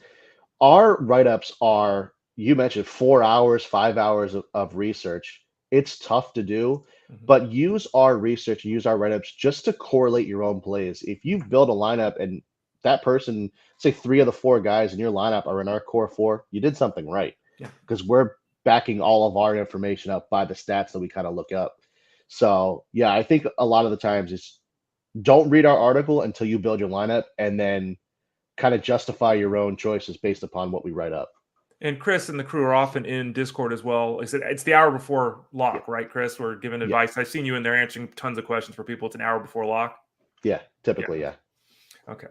our write-ups are, you mentioned 4 hours, 5 hours of research. It's tough to do, but use our research, use our write-ups just to correlate your own plays. If you've built a lineup and that person, say 3 of the 4 guys in your lineup are in our core 4, you did something right. Because we're backing all of our information up by the stats that we kind of look up. So yeah, I think a lot of the times is don't read our article until you build your lineup and then kind of justify your own choices based upon what we write up. And Chris and the crew are often in Discord as well. It's the hour before lock, right, Chris? We're giving advice. I've seen you in there answering tons of questions for people. It's an hour before lock. Yeah, typically, yeah. Okay.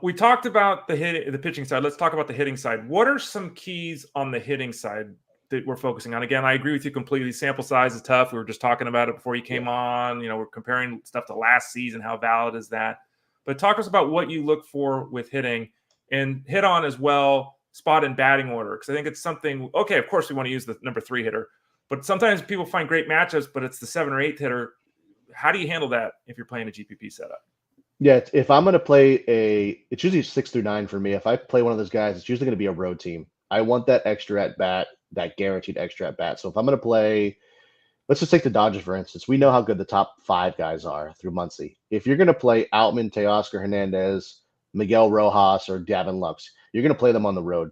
We talked about the pitching side. Let's talk about the hitting side. What are some keys on the hitting side that we're focusing on? Again, I agree with you completely. Sample size is tough. We were just talking about it before you came on. We're comparing stuff to last season. How valid is that? But talk to us about what you look for with hitting, and hit on as well spot and batting order, because I think it's something. Okay, of course we want to use the number 3 hitter, but sometimes people find great matchups, but it's the 7 or 8 hitter. How do you handle that if you're playing a GPP setup? Yeah, if I'm going to play it's usually 6 through 9 for me. If I play one of those guys, it's usually going to be a road team. I want that extra at bat, that guaranteed extra at bat. So if I'm going to play, let's just take the Dodgers, for instance. We know how good the top 5 guys are through Muncie. If you're going to play Outman, Teoscar Hernandez, Miguel Rojas, or Gavin Lux, you're going to play them on the road.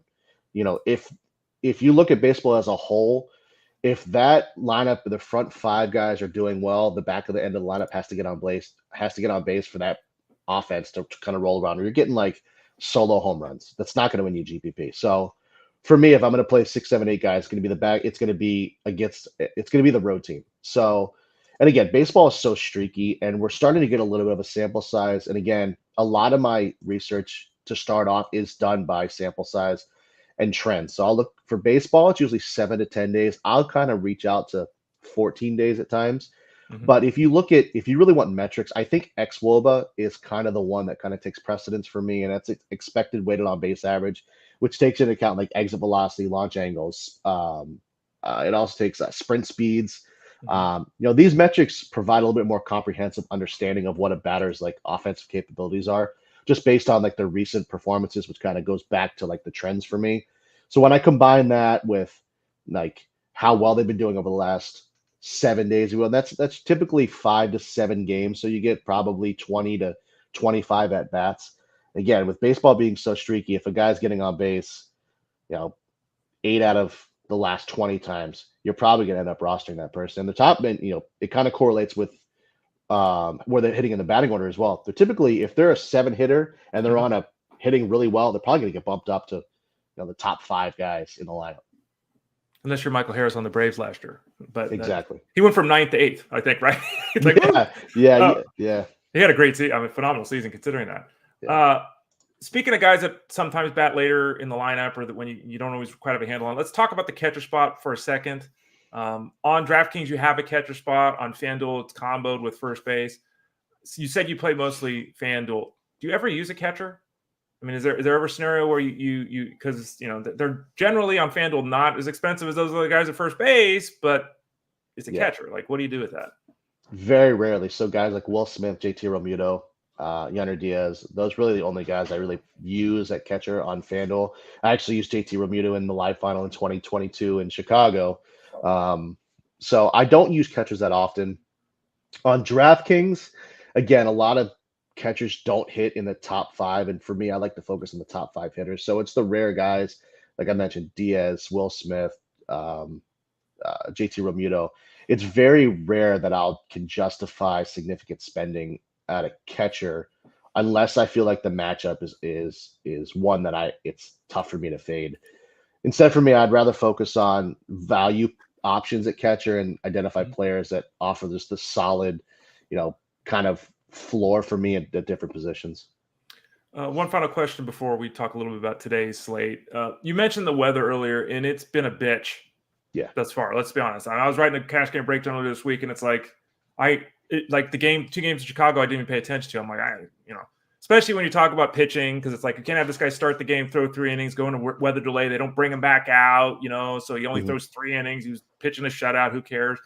If you look at baseball as a whole, if that lineup, the front 5 guys are doing well, the back of the end of the lineup has to get on base for that offense to kind of roll around, or you're getting like solo home runs. That's not going to win you GPP. So for me, if I'm going to play 6, 7, 8 guys, it's going to be the back. It's going to be the road team. So, and again, baseball is so streaky, and we're starting to get a little bit of a sample size. And again, a lot of my research to start off is done by sample size and trends. So I'll look for baseball. It's usually 7 to 10 days. I'll kind of reach out to 14 days at times. But if you really want metrics, I think xwOBA is kind of the one that kind of takes precedence for me, and that's expected weighted on base average, which takes into account like exit velocity, launch angles. It also takes sprint speeds. These metrics provide a little bit more comprehensive understanding of what a batter's like offensive capabilities are, just based on like their recent performances, which kind of goes back to like the trends for me. So when I combine that with like how well they've been doing over the last 7 days. Well, that's typically 5 to 7 games, so you get probably 20 to 25 at bats. Again, with baseball being so streaky, if a guy's getting on base, 8 out of the last 20 times, you're probably going to end up rostering that person. And the top men, it kind of correlates with where they're hitting in the batting order as well. They're typically, if they're a 7 hitter and they're on a hitting really well, they're probably going to get bumped up to the top 5 guys in the lineup. Unless you're Michael Harris on the Braves last year, but exactly, he went from 9th to 8th, I think, right? yeah. He had a great season. I mean, phenomenal season considering that. Yeah. Speaking of guys that sometimes bat later in the lineup or that when you don't always quite have a handle on, let's talk about the catcher spot for a second. On DraftKings, you have a catcher spot. On FanDuel, it's comboed with first base. So you said you play mostly FanDuel. Do you ever use a catcher? I mean, is there ever a scenario where you because they're generally on FanDuel not as expensive as those other guys at first base, but it's a catcher. Like, what do you do with that? Very rarely. So guys like Will Smith, JT Realmuto, Yanner Diaz, those really the only guys I really use at catcher on FanDuel. I actually used JT Realmuto in the live final in 2022 in Chicago. So I don't use catchers that often. On DraftKings, again, a lot of catchers don't hit in the top 5, and for me, I like to focus on the top 5 hitters. So it's the rare guys, like I mentioned, Diaz, Will Smith, JT Realmuto. It's very rare that I can justify significant spending at a catcher unless I feel like the matchup is one that it's tough for me to fade. Instead, for me, I'd rather focus on value options at catcher and identify players that offer just the solid, kind of floor for me at different positions. One final question before we talk a little bit about today's slate. You mentioned the weather earlier, and it's been a bitch. Yeah, thus far. Let's be honest. I was writing a cash game breakdown earlier this week, and it's like like the game, 2 games in Chicago, I didn't even pay attention to. I'm like, especially when you talk about pitching, because it's like you can't have this guy start the game, throw 3 innings, go into weather delay. They don't bring him back out, so he only throws 3 innings. He was pitching a shutout. Who cares?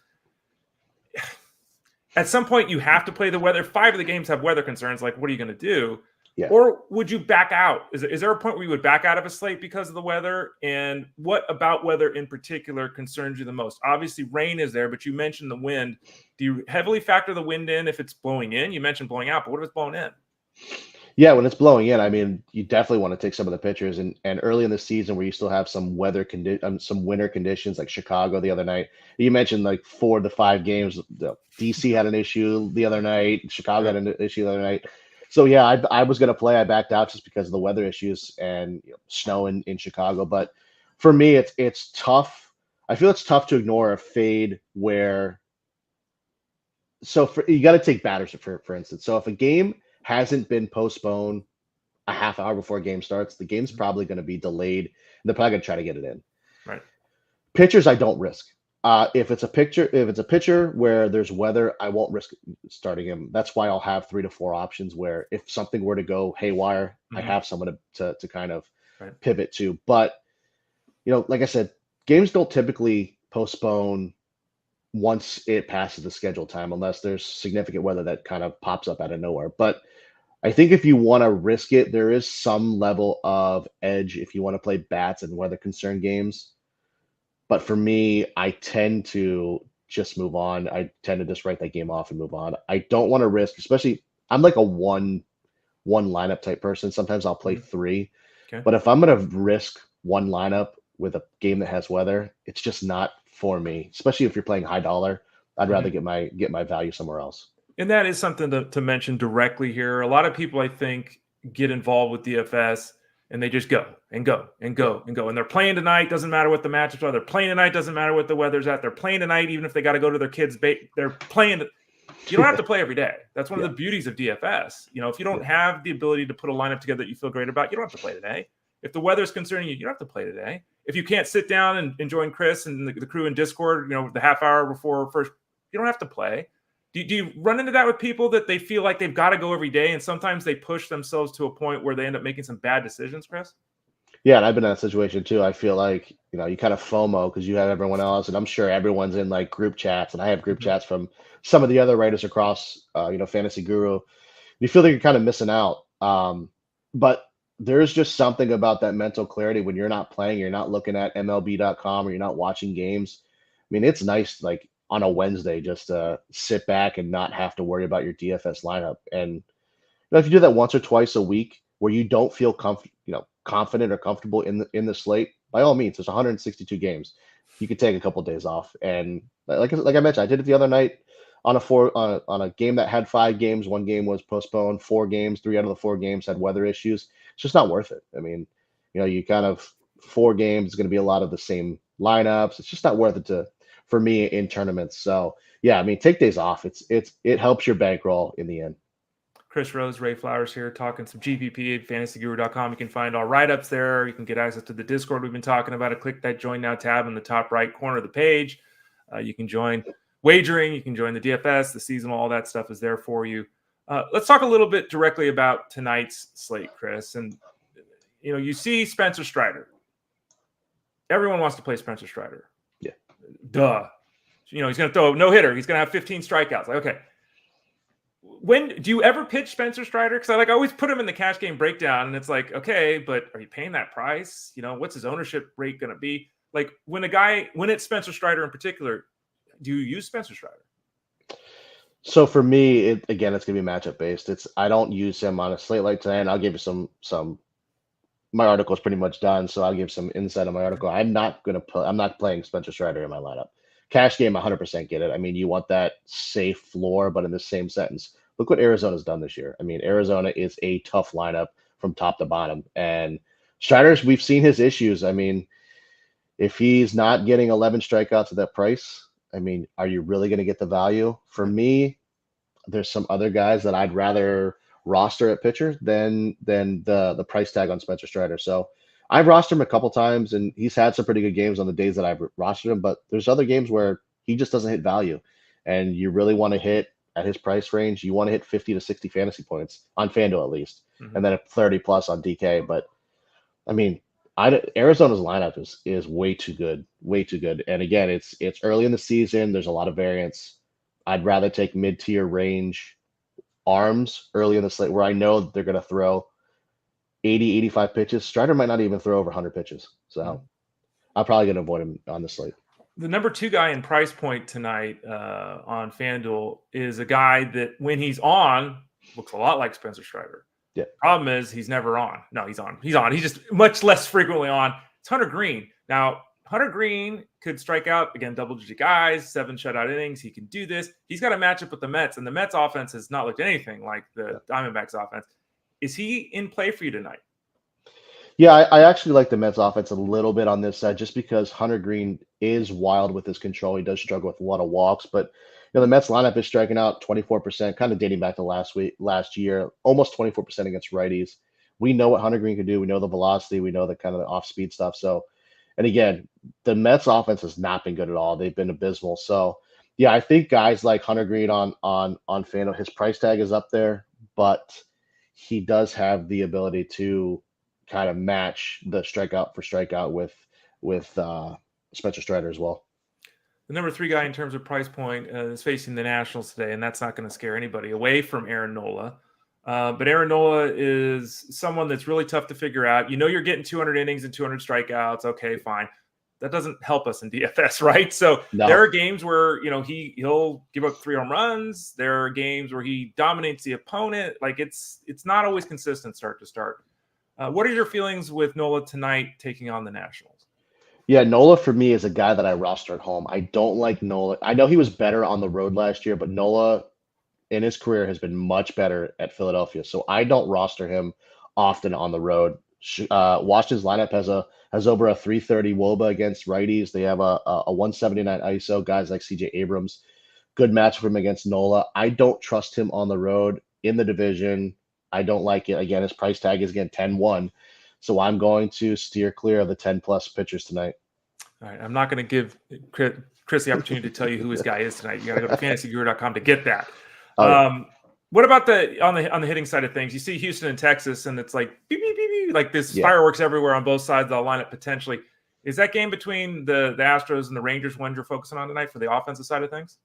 At some point, you have to play the weather. 5 of the games have weather concerns. Like, what are you going to do? Yeah. Or would you back out? Is there a point where you would back out of a slate because of the weather? And what about weather in particular concerns you the most? Obviously, rain is there, but you mentioned the wind. Do you heavily factor the wind in if it's blowing in? You mentioned blowing out, but what if it's blowing in? Yeah, when it's blowing in, I mean, you definitely want to take some of the pitchers. And early in the season where you still have some some winter conditions like Chicago the other night. You mentioned like 4 to 5 games. DC had an issue the other night. Chicago had an issue the other night. So, yeah, I was going to play. I backed out just because of the weather issues and snow in Chicago. But for me, it's tough. I feel it's tough to ignore a fade where – so you got to take batters, for instance. So if a game hasn't been postponed a half hour before a game starts, the game's probably going to be delayed. And they're probably going to try to get it in. Right. Pitchers, I don't risk. If it's a pitcher where there's weather, I won't risk starting him. That's why I'll have 3 to 4 options where if something were to go haywire, I have someone to kind of pivot to. But, like I said, games don't typically postpone once it passes the scheduled time, unless there's significant weather that kind of pops up out of nowhere. But I think if you want to risk it, there is some level of edge if you want to play bats and weather concern games. But for me, I tend to just move on. I tend to just write that game off and move on. I don't want to risk, especially I'm like a one lineup type person. Sometimes I'll play 3. Okay. But if I'm going to risk one lineup with a game that has weather, it's just not for me, especially if you're playing high dollar. I'd rather get my value somewhere else. And that is something to mention directly here. A lot of people, I think, get involved with DFS and they just go and go and go and go. And they're playing tonight. Doesn't matter what the matchups are. They're playing tonight. Doesn't matter what the weather's at. They're playing tonight, even if they got to go to their kids' they're playing. You don't have to play every day. That's one of the beauties of DFS. If you don't have the ability to put a lineup together that you feel great about, you don't have to play today. If the weather's concerning you, you don't have to play today. If you can't sit down and join Chris and the crew in Discord, the half hour before first, you don't have to play. Do you run into that with people that they feel like they've got to go every day, and sometimes they push themselves to a point where they end up making some bad decisions, Chris? Yeah, and I've been in that situation too. I feel like, you kind of FOMO because you have everyone else, and I'm sure everyone's in like group chats, and I have group chats from some of the other writers across, Fantasy Guru. You feel like you're kind of missing out. But there's just something about that mental clarity when you're not playing, you're not looking at MLB.com, or you're not watching games. I mean, it's nice. Like, on a Wednesday just to sit back and not have to worry about your DFS lineup. And if you do that once or twice a week where you don't feel confident or comfortable in the slate, by all means, there's 162 games. You could take a couple of days off. And like I mentioned, I did it the other night on a game that had 5 games. 1 game was postponed. 4 games, 3 out of the 4 games had weather issues. It's just not worth it. I mean, you kind of 4 games is going to be a lot of the same lineups. It's just not worth it for me in tournaments. So yeah, I mean, take days off. It helps your bankroll in the end. Chris Rose, Ray Flowers here, talking some GPP at fantasyguru.com. You can find all write-ups there. You can get access to the Discord we've been talking about. Click that Join Now tab in the top right corner of the page. You can join wagering. You can join the DFS, the seasonal, all that stuff is there for you. Let's talk a little bit directly about tonight's slate, Chris. And, you see Spencer Strider. Everyone wants to play Spencer Strider. Yeah. Duh. He's going to throw a no-hitter. He's going to have 15 strikeouts. Like, okay. When do you ever pitch Spencer Strider? Because I always put him in the cash game breakdown, and it's like, okay, but are you paying that price? What's his ownership rate going to be? Like when it's Spencer Strider in particular, do you use Spencer Strider? So for me, it's going to be matchup based. I don't use him on a slate like tonight. And I'll give you some. My article is pretty much done, so I'll give some insight on my article. I'm not playing Spencer Strider in my lineup. Cash game, 100% get it. I mean, you want that safe floor, but in the same sentence, look what Arizona's done this year. I mean, Arizona is a tough lineup from top to bottom. And Strider's, we've seen his issues. I mean, if he's not getting 11 strikeouts at that price, I mean, are you really going to get the value? For me, there's some other guys that I'd rather roster at pitcher than the price tag on Spencer Strider. So I've rostered him a couple times, and he's had some pretty good games on the days that I've rostered him, but there's other games where he just doesn't hit value. And you really want to hit at his price range, you want to hit 50 to 60 fantasy points on FanDuel at least, and then 30 plus on DK. But I mean, Arizona's lineup is way too good. And again, it's early in the season. There's a lot of variance. I'd rather take mid-tier range arms early in the slate where I know they're going to throw 80, 85 pitches. Strider might not even throw over 100 pitches. So I'm probably going to avoid him on the slate. The number 2 guy in price point tonight on FanDuel is a guy that when he's on, looks a lot like Spencer Strider. Yeah. Problem is he's never on. No, he's on. He's just much less frequently on. It's Hunter Green. Now, Hunter Green could strike out, again, double-digit guys, 7 shutout innings. He can do this. He's got a matchup with the Mets, and the Mets offense has not looked anything like the Diamondbacks offense. Is he in play for you tonight? Yeah, I actually like the Mets offense a little bit on this side just because Hunter Green is wild with his control. He does struggle with a lot of walks, but the Mets lineup is striking out 24%, kind of dating back to last year, almost 24% against righties. We know what Hunter Green can do. We know the velocity. We know the kind of the off-speed stuff. So, and again, the Mets offense has not been good at all. They've been abysmal. So, yeah, I think guys like Hunter Green on FanDuel, his price tag is up there, but he does have the ability to kind of match the strikeout for strikeout with Spencer Strider as well. The number 3 guy in terms of price point is facing the Nationals today, and that's not going to scare anybody away from Aaron Nola. But Aaron Nola is someone that's really tough to figure out. You're getting 200 innings and 200 strikeouts. Okay, fine. That doesn't help us in DFS, right? So There are games where, he'll give up 3 home runs. There are games where he dominates the opponent. Like it's not always consistent start to start. What are your feelings with Nola tonight taking on the Nationals? Yeah, Nola for me is a guy that I roster at home. I don't like Nola. I know he was better on the road last year, but Nola in his career has been much better at Philadelphia. So I don't roster him often on the road. Washington's lineup has over a 330 WOBA against righties. They have a 179 ISO. Guys like CJ Abrams, good match for him against Nola. I don't trust him on the road in the division. I don't like it. Again, his price tag is 10-1. So I'm going to steer clear of the 10-plus pitchers tonight. All right. I'm not going to give Chris the opportunity to tell you who his guy is tonight. You got to go to fantasyguru.com to get that. What about on the hitting side of things? You see Houston and Texas, and it's like beep, beep, beep, beep, like this fireworks everywhere on both sides of the lineup potentially. Is that game between the Astros and the Rangers one you're focusing on tonight for the offensive side of things?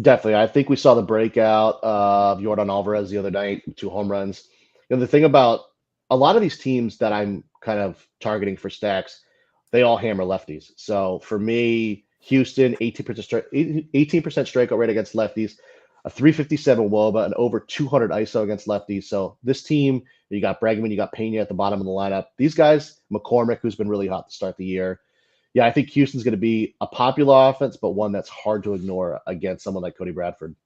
Definitely. I think we saw the breakout of Yordan Alvarez the other night, 2 home runs. The thing about a lot of these teams that I'm kind of targeting for stacks, they all hammer lefties. So for me, Houston, 18% 18% strikeout rate against lefties, a 357 WOBA, and over 200 ISO against lefties. So this team, you got Bregman, you got Pena at the bottom of the lineup. These guys, McCormick, who's been really hot to start the year. Yeah, I think Houston's going to be a popular offense, but one that's hard to ignore against someone like Cody Bradford.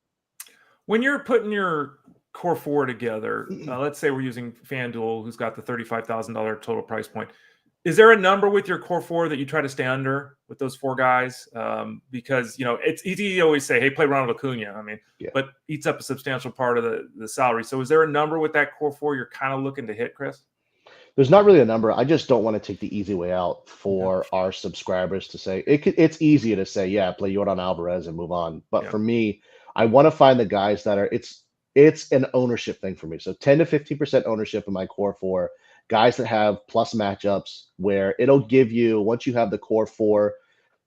When you're putting your core four together, let's say we're using FanDuel, who's got the $35,000 total price point. Is there a number with your core four that you try to stay under with those four guys? Because, it's easy to always say, hey, play Ronald Acuna. I mean, but eats up a substantial part of the salary. So is there a number with that core four you're kind of looking to hit, Chris? There's not really a number. I just don't want to take the easy way out for our subscribers to say it's easier to say, yeah, play Yordan Alvarez and move on. But for me, I want to find the guys that are it's an ownership thing for me. So 10 to 15% ownership in my core four, guys that have plus matchups where it'll give you, once you have the core four,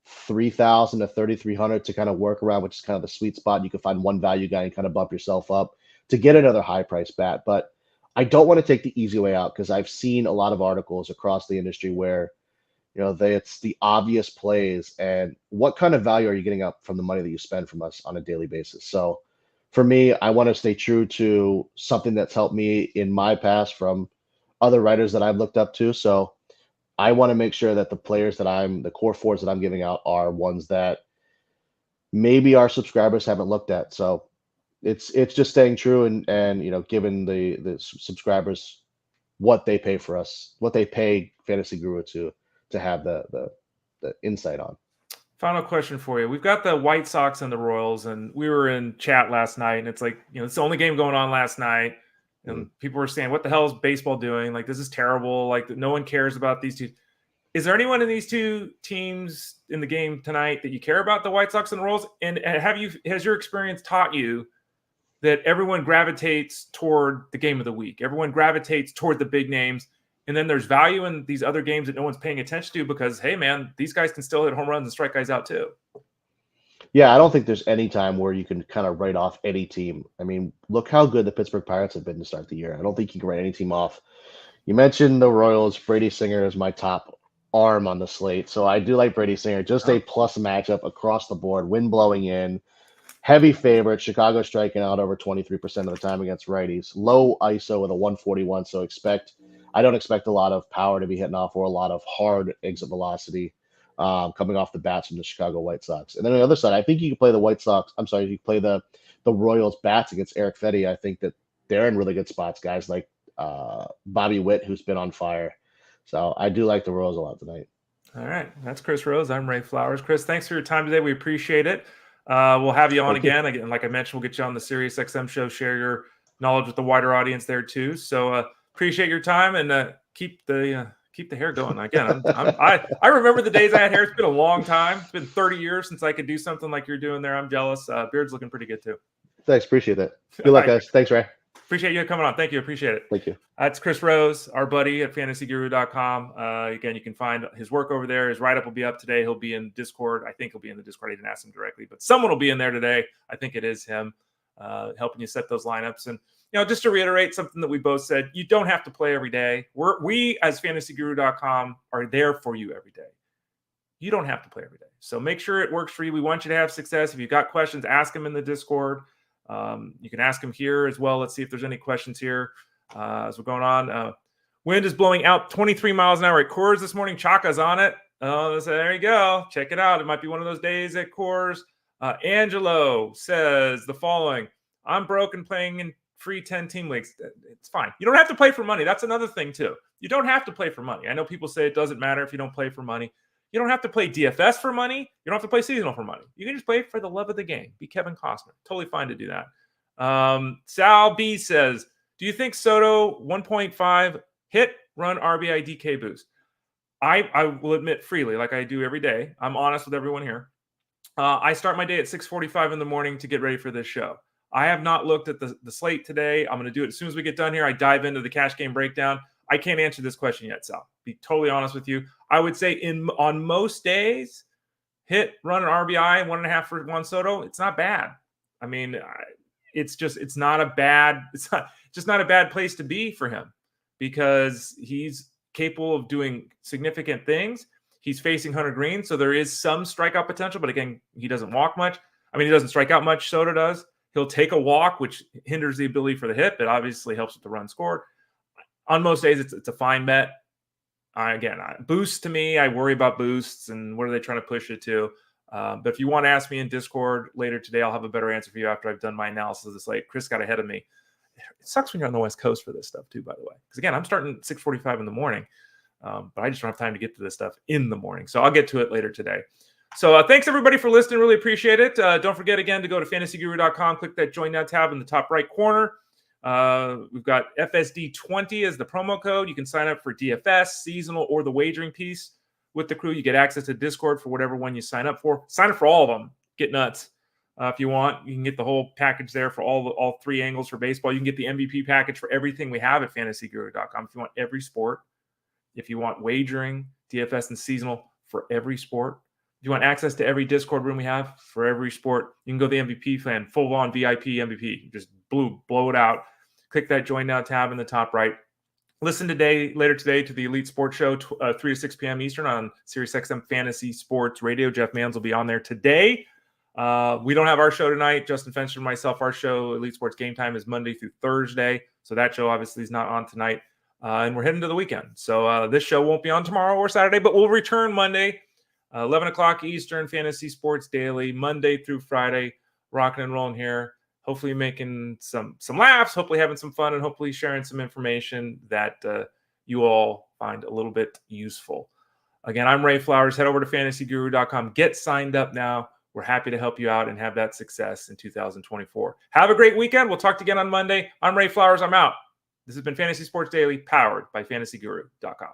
3,000 to 3,300 to kind of work around, which is kind of the sweet spot. You can find one value guy and kind of bump yourself up to get another high price bat. But I don't want to take the easy way out because I've seen a lot of articles across the industry where, it's the obvious plays and what kind of value are you getting up from the money that you spend from us on a daily basis. So for me, I want to stay true to something that's helped me in my past from other writers that I've looked up to. So I want to make sure that the players the core fours that I'm giving out are ones that maybe our subscribers haven't looked at. So it's just staying true and giving the subscribers what they pay for us, what they pay Fantasy Guru to have the insight on. Final question for you. We've got the White Sox and the Royals, and we were in chat last night, and it's like, it's the only game going on last night. And people were saying, what the hell is baseball doing? Like, this is terrible. Like, no one cares about these two. Is there anyone in these two teams in the game tonight that you care about, the White Sox and the Royals? And has your experience taught you that everyone gravitates toward the game of the week? Everyone gravitates toward the big names. And then there's value in these other games that no one's paying attention to because, hey, man, these guys can still hit home runs and strike guys out too. Yeah, I don't think there's any time where you can kind of write off any team. I mean, look how good the Pittsburgh Pirates have been to start the year. I don't think you can write any team off. You mentioned the Royals. Brady Singer is my top arm on the slate. So I do like Brady Singer. Just a plus matchup across the board. Wind blowing in. Heavy favorite. Chicago striking out over 23% of the time against righties. Low ISO with a 141. So I don't expect a lot of power to be hitting off or a lot of hard exit velocity coming off the bats from the Chicago White Sox. And then on the other side, I think you can play the White Sox. I'm sorry, you can play the Royals bats against Eric Fetty. I think that they're in really good spots. Guys like Bobby Witt, who's been on fire. So I do like the Royals a lot tonight. All right. That's Chris Rose. I'm Ray Flowers. Chris, thanks for your time today. We appreciate it. We'll have you on again. Again, like I mentioned, we'll get you on the Sirius XM show, share your knowledge with the wider audience there too. So appreciate your time and keep the hair going. Again, I remember the days I had hair. It's been a long time. It's been 30 years since I could do something like you're doing there. I'm jealous. Beard's looking pretty good too. Thanks. Appreciate that. Good luck, guys. Thanks, Ray. Appreciate you coming on. Thank you. Appreciate it. Thank you. That's Chris Rose, our buddy at fantasyguru.com. Again, you can find his work over there. His write-up will be up today. He'll be in Discord. I think he'll be in the Discord. I didn't ask him directly, but someone will be in there today. I think it is him helping you set those lineups. And, just to reiterate something that we both said, you don't have to play every day. We as fantasyguru.com are there for you every day. You don't have to play every day. So make sure it works for you. We want you to have success. If you've got questions, ask them in the Discord. You can ask them here as well. Let's see if there's any questions here as we're going on. Wind is blowing out 23 miles an hour at Coors this morning. Chaka's on it. So there you go. Check it out. It might be one of those days at Coors. Angelo says the following. I'm broke and playing in free 10-team leagues. It's fine. You don't have to play for money. That's another thing, too. You don't have to play for money. I know people say it doesn't matter if you don't play for money. You don't have to play DFS for money. You don't have to play seasonal for money. You can just play for the love of the game. Be Kevin Costner. Totally fine to do that. Sal B says, do you think Soto 1.5 hit, run, RBI, DK boost? I will admit freely, like I do every day. I'm honest with everyone here. I start my day at 6:45 in the morning to get ready for this show. I have not looked at the slate today. I'm going to do it as soon as we get done here. I dive into the cash game breakdown. I can't answer this question yet, Sal. Be totally honest with you. I would say on most days, hit, run, an RBI, 1.5 for Juan Soto. It's not bad. I mean, it's not a bad place to be for him because he's capable of doing significant things. He's facing Hunter Green, so there is some strikeout potential, but again, he doesn't walk much. I mean, he doesn't strike out much, Soto does. He'll take a walk, which hinders the ability for the hit, but obviously helps with the run scored. On most days, it's a fine bet. Boosts to me, I worry about boosts and what are they trying to push it to. But if you want to ask me in Discord later today, I'll have a better answer for you after I've done my analysis of the slate. Chris got ahead of me. It sucks when you're on the West Coast for this stuff too, by the way. Because again, I'm starting at 6:45 in the morning, but I just don't have time to get to this stuff in the morning. So I'll get to it later today. So thanks everybody for listening. Really appreciate it. Don't forget again to go to fantasyguru.com. Click that Join Now tab in the top right corner. We've got FSD20 as the promo code. You can sign up for DFS, seasonal, or the wagering piece with the crew. You get access to Discord for whatever one you sign up for. Sign up for all of them. Get nuts. If you want, you can get the whole package there for all three angles for baseball. You can get the MVP package for everything we have at fantasyguru.com. If you want every sport, if you want wagering, DFS, and seasonal for every sport, if you want access to every Discord room we have for every sport, you can go to the MVP fan, full-on VIP MVP. Just blow it out. Click that Join Now tab in the top right. Listen later today to the Elite Sports Show, 3 to 6 p.m. Eastern on SiriusXM Fantasy Sports Radio. Jeff Manns will be on there today. We don't have our show tonight. Justin Fenster and myself, our show, Elite Sports Game Time, is Monday through Thursday. So that show obviously is not on tonight. And we're heading to the weekend. So this show won't be on tomorrow or Saturday, but we'll return Monday, 11 o'clock Eastern, Fantasy Sports Daily, Monday through Friday, rocking and rolling here. Hopefully making some laughs, hopefully having some fun, and hopefully sharing some information that you all find a little bit useful. Again, I'm Ray Flowers. Head over to fantasyguru.com. Get signed up now. We're happy to help you out and have that success in 2024. Have a great weekend. We'll talk to you again on Monday. I'm Ray Flowers. I'm out. This has been Fantasy Sports Daily, powered by fantasyguru.com.